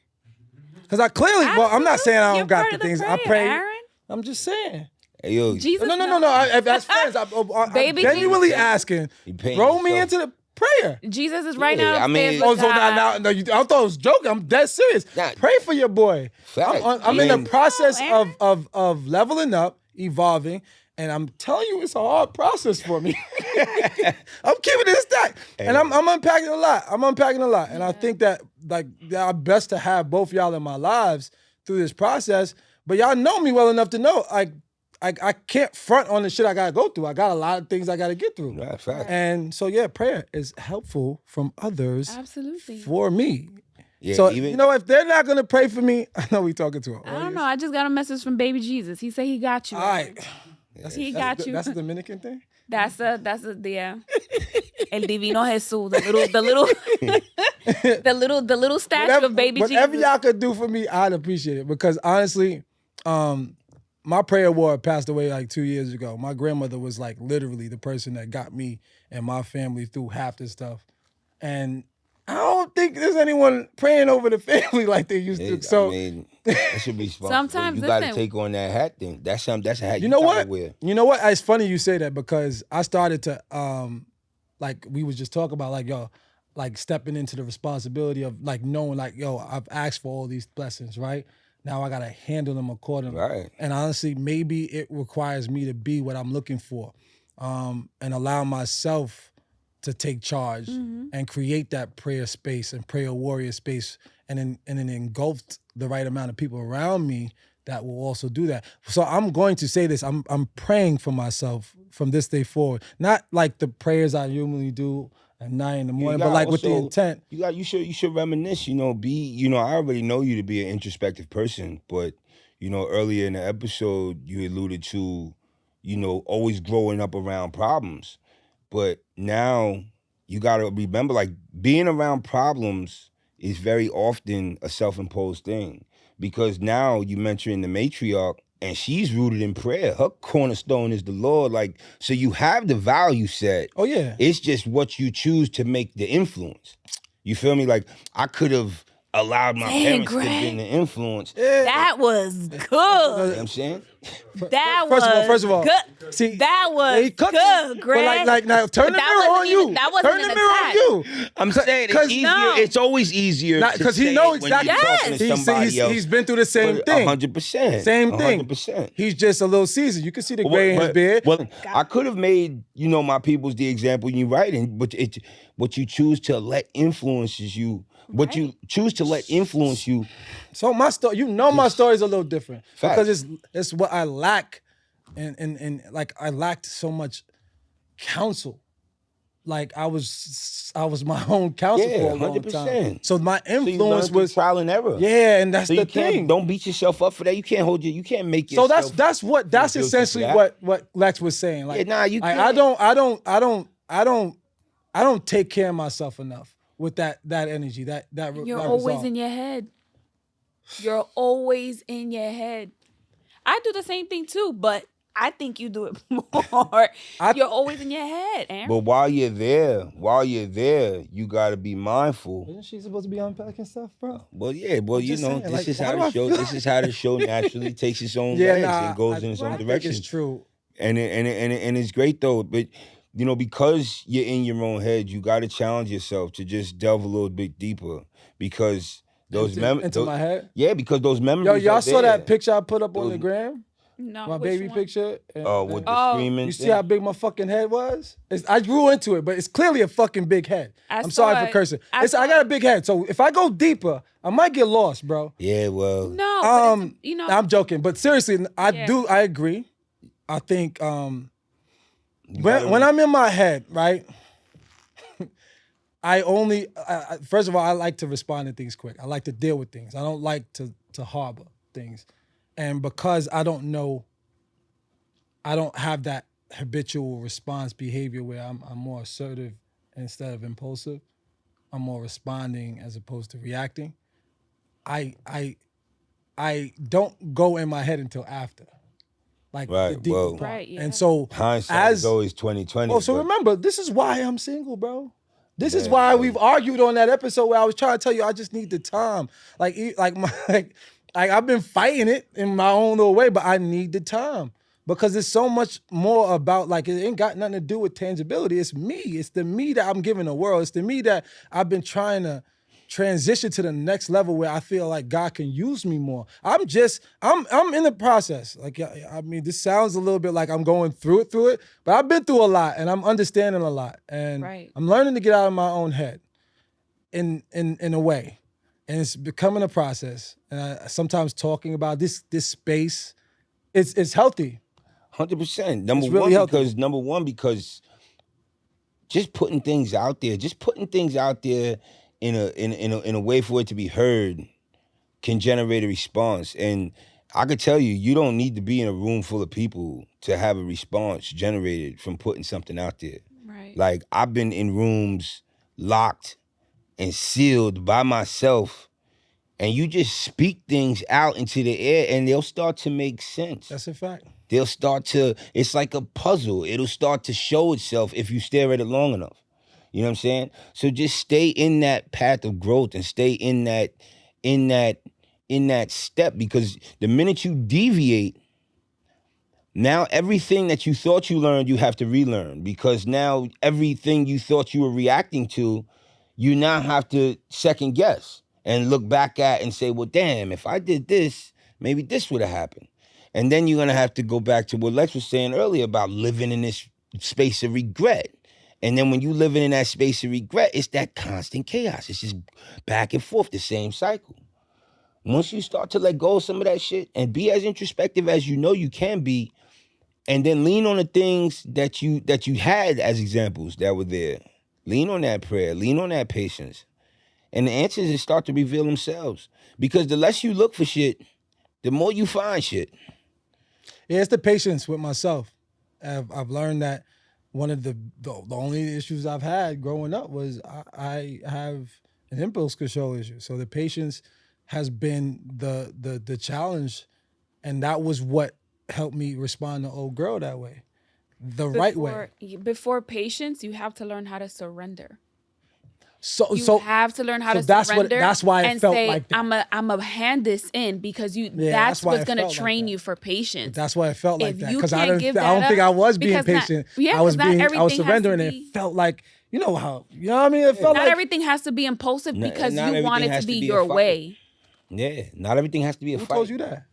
Because I clearly, I'm not saying I don't got the things. Prayer, I pray. Aaron. I'm just saying. Hey, yo. Jesus, no. As friends, I'm genuinely asking. Throw me into the prayer. Jesus is right now. I mean, I thought it was joking. I'm dead serious. Pray for your boy. I'm in the process of leveling up, evolving. And I'm telling you, it's a hard process for me. I'm keeping it stacked. And I'm unpacking a lot. And I think that are best to have both y'all in my lives through this process. But y'all know me well enough to know I can't front on the shit I gotta go through. I got a lot of things I gotta get through. Right, fact. And so prayer is helpful from others absolutely for me. Yeah, so if they're not gonna pray for me, I know we talking to them. I don't know. I just got a message from baby Jesus. He said he got you. All right. He got you. That's a Dominican thing? That's a yeah. El Divino Jesús, the little statue of baby Jesus. Whatever y'all could do for me, I'd appreciate it. Because honestly, my prayer ward passed away 2 years ago. My grandmother was literally the person that got me and my family through half this stuff. And I don't think there's anyone praying over the family like they used to. So that should be responsible. Sometimes you got to take on that hat thing. That's a hat you know what? Wear. You know what? It's funny you say that because I started to we was just talking about stepping into the responsibility of knowing I've asked for all these blessings, right? Now I gotta handle them accordingly. Right. And honestly, maybe it requires me to be what I'm looking for, and allow myself to take charge and create that prayer space and prayer warrior space, and then engulfed the right amount of people around me that will also do that. So I'm going to say this: I'm praying for myself from this day forward. Not like the prayers I usually do at 9 in the morning, but with the intent. You should reminisce. I already know you to be an introspective person, but earlier in the episode you alluded to, always growing up around problems. But now you got to remember, being around problems is very often a self-imposed thing, because now you mentioning the matriarch and she's rooted in prayer. Her cornerstone is the Lord. Like, so you have the value set. Oh yeah. It's just what you choose to make the influence. You feel me? Like, I could have allowed my parents to be the influence. That was good. You know what I'm saying? That was First of all, good. see, that was he cooking, good, Greg. But like now, turn the mirror on you. That wasn't Turn the an mirror on attack. you. I'm saying it's easier. No. It's always easier Because he say knows it when exactly. you're talking to somebody else. He's been through the same thing. 100%. Same thing. 100%. He's just a little seasoned. You can see the gray in his beard. Well, I could have made, my people's the example you writing, but what you choose to let influences you. What you choose to let influence you. So my story, my story is a little different. Fact. Because it's what I lack, and like I lacked so much counsel. Like I was my own counsel for a long 100%. time. So my So you influence learn through was trial and error. Yeah, and that's So the you can't, thing. don't beat yourself up for that. You can't make So yourself. that's guilty essentially for that. what Lex was saying. Like, you like, can't. I don't take care of myself enough with that energy. You're that always resolve. in your head. You're always in your head. I do the same thing too, but I think you do it more. You're always in your head, Aaron. But while you're there, you gotta be mindful. Isn't she supposed to be unpacking stuff, bro? Well, yeah, well, just saying, this like, is why how do the I show. feel This is how the show naturally takes its own Yeah, legs nah, and goes in its own I think direction. it's true. And it's great though. But because you're in your own head, you got to challenge yourself to just delve a little bit deeper because those memories into my head. Yeah, because those memories. Yo, y'all are saw there. that picture I put up on the gram? No, My which baby one? picture. With the screaming. You see how big my fucking head was? I grew into it, but it's clearly a fucking big head. I'm sorry for cursing. I got a big head, so if I go deeper, I might get lost, bro. Yeah, well. No, but I'm joking, but seriously, I agree. I think when I'm in my head, right? First of all, I like to respond to things quick. I like to deal with things. I don't like to harbor things. And because I don't have that habitual response behavior where I'm more assertive instead of impulsive. I'm more responding as opposed to reacting. I don't go in my head until after. Like the deeper part. Right, yeah. And so Hindsight is always 20/20. Oh, so remember, this is why I'm single, bro. This is why we've argued on that episode where I was trying to tell you I just need the time. Like I've been fighting it in my own little way, but I need the time because it's so much more about like it ain't got nothing to do with tangibility. It's me. It's the me that I'm giving the world. It's the me that I've been trying to transition to the next level where I feel like God can use me more. I'm in the process. Like, I mean, this sounds a little bit like I'm going through it, but I've been through a lot and I'm understanding a lot. And I'm learning to get out of my own head in a way. And it's becoming a process. And sometimes talking about this space, it's healthy. 100%. Number one, because just putting things out there, in a way for it to be heard can generate a response. And I could tell you don't need to be in a room full of people to have a response generated from putting something out there. Right. Like I've been in rooms locked and sealed by myself, and you just speak things out into the air and they'll start to make sense. That's a fact. They'll start to, it's like a puzzle. It'll start to show itself if you stare at it long enough. You know what I'm saying? So just stay in that path of growth and stay in that step, because the minute you deviate, now everything that you thought you learned, you have to relearn, because now everything you thought you were reacting to, you now have to second guess and look back at and say, well, damn, if I did this, maybe this would have happened. And then you're going to have to go back to what Lex was saying earlier about living in this space of regret. And then when you living in that space of regret, it's that constant chaos. It's just back and forth, the same cycle. Once you start to let go of some of that shit and be as introspective as you know you can be, and then lean on the things that you had as examples that were there. Lean on that prayer, lean on that patience. And the answers will start to reveal themselves. Because the less you look for shit, the more you find shit. Yeah, it's the patience with myself. I've learned that one of the only issues I've had growing up was I have an impulse control issue. So the patience has been the challenge, And that was what helped me respond to old girl that way. The right way. Before patience, you have to learn how to surrender. So You have to learn how to that's surrender. That's why it and felt say, like that. I'm a hand this in because that's why what's it going to felt like train that. you for patience. That's why it felt like If that. you Because can't give I don't that think I up, was being because not- patient. yeah, I was 'cause not everything surrendering, has and to it be- felt like, you know what I mean? It felt Not like everything has to be impulsive because not you want everything it has to to be be a your fight. way. Yeah, not everything has to be a who fight. told you that?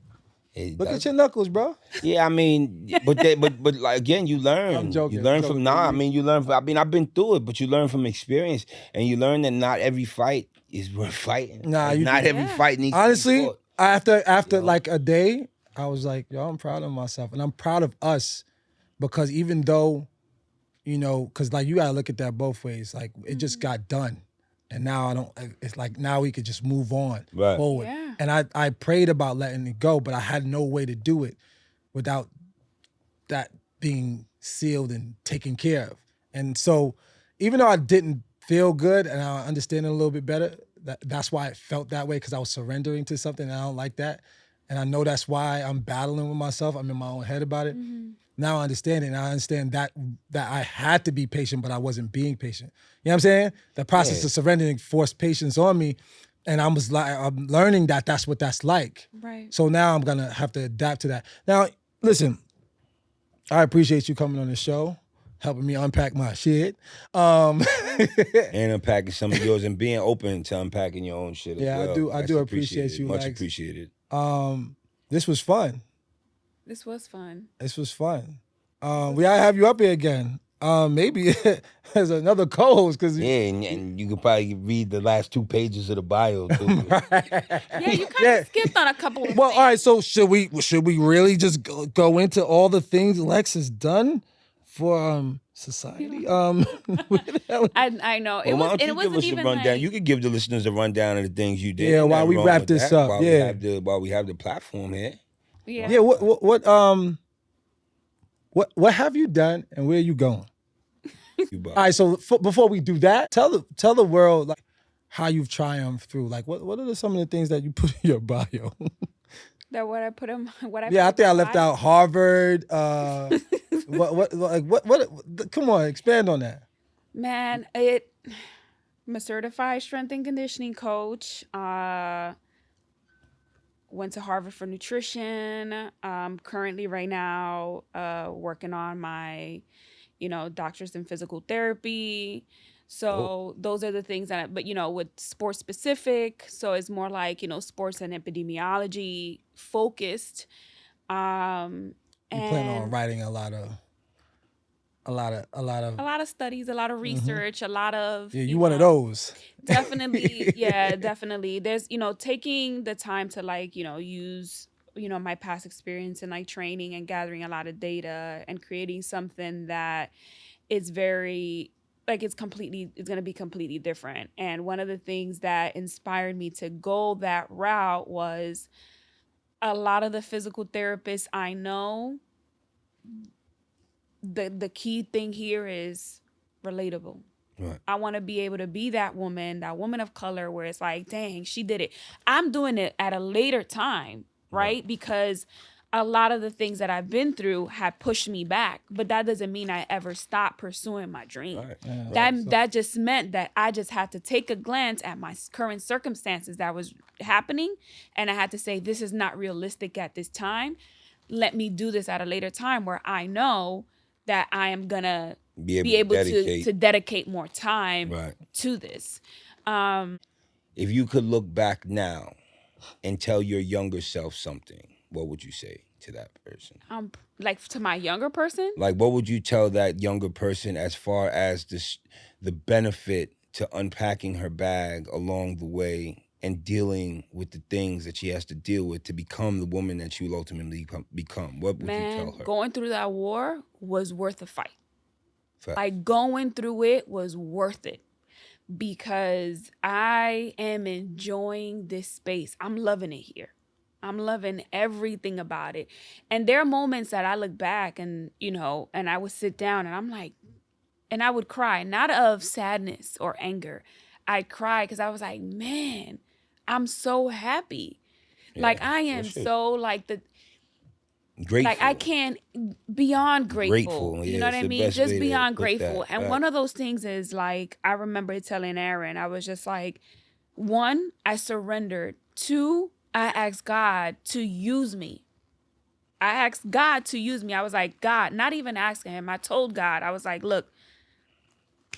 It Look at does. your knuckles, bro. Yeah, I mean, but like again, you learn. I'm joking, You learn I'm from joking. I mean, you learn from. I mean, I've been through it, but you learn from experience, and you learn that not every fight is worth fighting. Nah, Like, you not do. every Yeah. fight needs Honestly, to be fought. after You know? like a day, I was like, yo, I'm proud of myself. And I'm proud of us because even though, you know, because like you gotta look at that both ways. Like it just got done. And now it's like now we could just move on Right. forward. Yeah. And I prayed about letting it go, but I had no way to do it without that being sealed and taken care of. And so even though I didn't feel good and I understand it a little bit better, that's why it felt that way, because I was surrendering to something and I don't like that. And I know that's why I'm battling with myself. I'm in my own head about it. Now I understand it. And I understand that I had to be patient, but I wasn't being patient. You know what I'm saying? The process Yeah. of surrendering forced patience on me. And I'm learning that that's what that's like. Right. So now I'm going to have to adapt to that. Now, listen, I appreciate you coming on the show, helping me unpack my shit. And unpacking some of yours and being open to unpacking your own shit as Yeah, well. I do appreciate you, Much Lex. appreciated. This was fun. This was fun. This was fun. We gotta have you up here again. Maybe as another co-host, because Yeah, and you could probably read the last 2 pages of the bio too. Yeah, you kind of skipped on a couple of Well, things. all right. So should we really just go into all the things Lex has done for society? I know. It Well, why was. don't you It give wasn't us a even rundown? like. You could give the listeners a rundown of the things you did. Yeah, Ain't while nothing we wrong wrap with this that, up, while yeah. while we have the platform here. Yeah. Yeah. What have you done and where are you going? Cuba. All right. So before we do that, tell the world like how you've triumphed through. Like what are some of the things that you put in your bio? That what I put him. What I. Yeah, I put think I in left my- out Harvard. What? Come on, expand on that. Man, I'm a certified strength and conditioning coach. Went to Harvard for nutrition. Currently right now, working on my, doctors in physical therapy. So those are the things but with sports specific. So it's more like, sports and epidemiology focused. You plan on writing a lot of a lot of studies, a lot of research, a lot of yeah, you one of those. Definitely. Yeah, definitely. There's, taking the time to use, my past experience and training and gathering a lot of data and creating something that is very it's going to be completely different. And one of the things that inspired me to go that route was a lot of the physical therapists I know, the key thing here is relatable. Right. I want to be able to be that woman of color where it's like, dang, she did it. I'm doing it at a later time, right? Because a lot of the things that I've been through have pushed me back, but that doesn't mean I ever stop pursuing my dream. Right. Yeah. That just meant that I just had to take a glance at my current circumstances that was happening, and I had to say, this is not realistic at this time. Let me do this at a later time where I know that I am gonna be able to dedicate more time to this. If you could look back now and tell your younger self something, what would you say to that person? Like to my younger person? Like, what would you tell that younger person as far as the benefit to unpacking her bag along the way and dealing with the things that she has to deal with to become the woman that she will ultimately become? What would you tell her? Going through that war was worth the fight. Fact. Like going through it was worth it because I am enjoying this space. I'm loving it here. I'm loving everything about it. And there are moments that I look back and, and I would sit down and I'm like, and I would cry, not of sadness or anger. I'd cry because I was like, man, I'm so happy. Yeah, like I am so Grateful. Like I can't beyond grateful. Grateful, You yeah, know what it's I the mean? best Just way to beyond put grateful. that. And Right. one of those things is like I remember telling Aaron, I was just like, one, I surrendered. Two, I asked God to use me. I asked God to use me. I was like, God, not even asking him. I told God, I was like, look,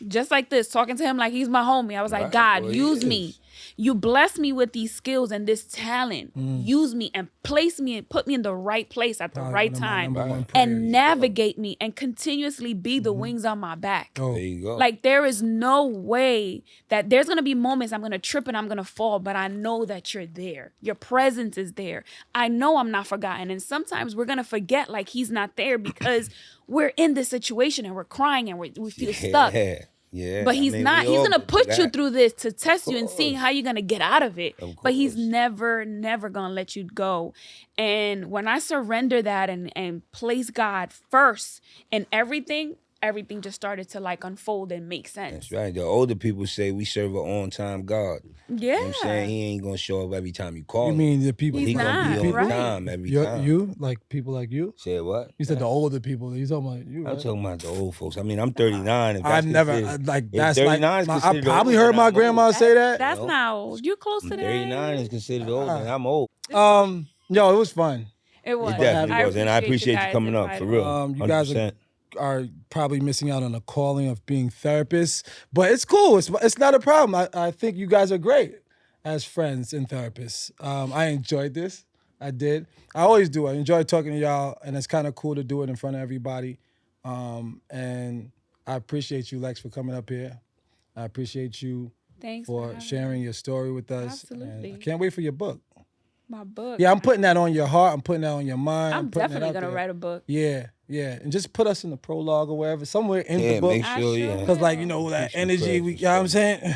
just like this, talking to him like he's my homie. I was like, Right, God, well, he use me. is. You bless me with these skills and this talent. Use me and place me and put me in the right place at the Probably right one of my time. number one Right. prayers. And navigate me and continuously be the wings on my back. Oh, There you go. Like there is no way that there's gonna be moments I'm gonna trip and I'm gonna fall, but I know that you're there. Your presence is there. I know I'm not forgotten. And sometimes we're gonna forget like he's not there because we're in this situation and we're crying and we feel stuck. Yeah. But I he's mean, not. we He's all gonna go through put you that. through this to test you and seeing course. how you're gonna get out of it. Of But he's course. never gonna let you go. And when I surrender that and place God first in everything just started to like unfold and make sense. That's right. The older people say we serve an on-time God. Yeah. You know what I'm saying? He ain't gonna show up every time you call you him. mean the people? But he He's gonna be not, on right. time every you, time. you like people like you? Say what? You said the older people. You talking about you? I'm Right? talking about the old folks. I mean, I'm 39. If I've that's never considered- like if that's like 39 is I considered probably old, heard then my I'm grandma old. say that. That's No. now you close to that. 39 is considered old, and I'm old. Yo, it was fun. It was. It definitely was, and I appreciate you guys coming up for inviting real. me. You guys 100%. are probably missing out on a calling of being therapists, but it's cool. It's not a problem. I think you guys are great as friends and therapists. I enjoyed this. I did. I always do. I enjoy talking to y'all, and it's kind of cool to do it in front of everybody. And I appreciate you, Lex, for coming up here. I appreciate you Thanks for having sharing me. your story with us. Absolutely. And I can't wait for your book. My book. Yeah, I'm putting that on your heart. I'm putting that on your mind. I'm putting that definitely out gonna there. write a book. Yeah, and just put us in the prologue or wherever, somewhere in Yeah, the book. make sure, yeah. Because, like, you know, that Appreciate energy, the you know what I'm saying?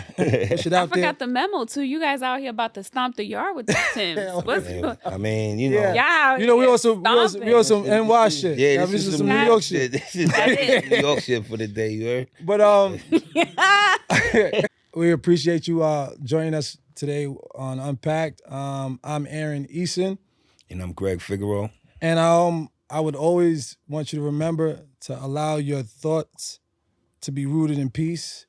Push it I out there. forgot the memo too. You guys out here about to stomp the yard with the Timbs. What's Yeah, I mean, you know. Yeah. y'all? You know, we here also stomping. some NY shit. Yeah, This is some New New York York shit. This is New York shit for the day, you heard? But we appreciate you joining us today on Unpacked. I'm Aaron Eason. And I'm Greg Figueroa. And I would always want you to remember to allow your thoughts to be rooted in peace,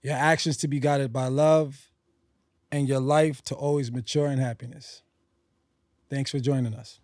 your actions to be guided by love, and your life to always mature in happiness. Thanks for joining us.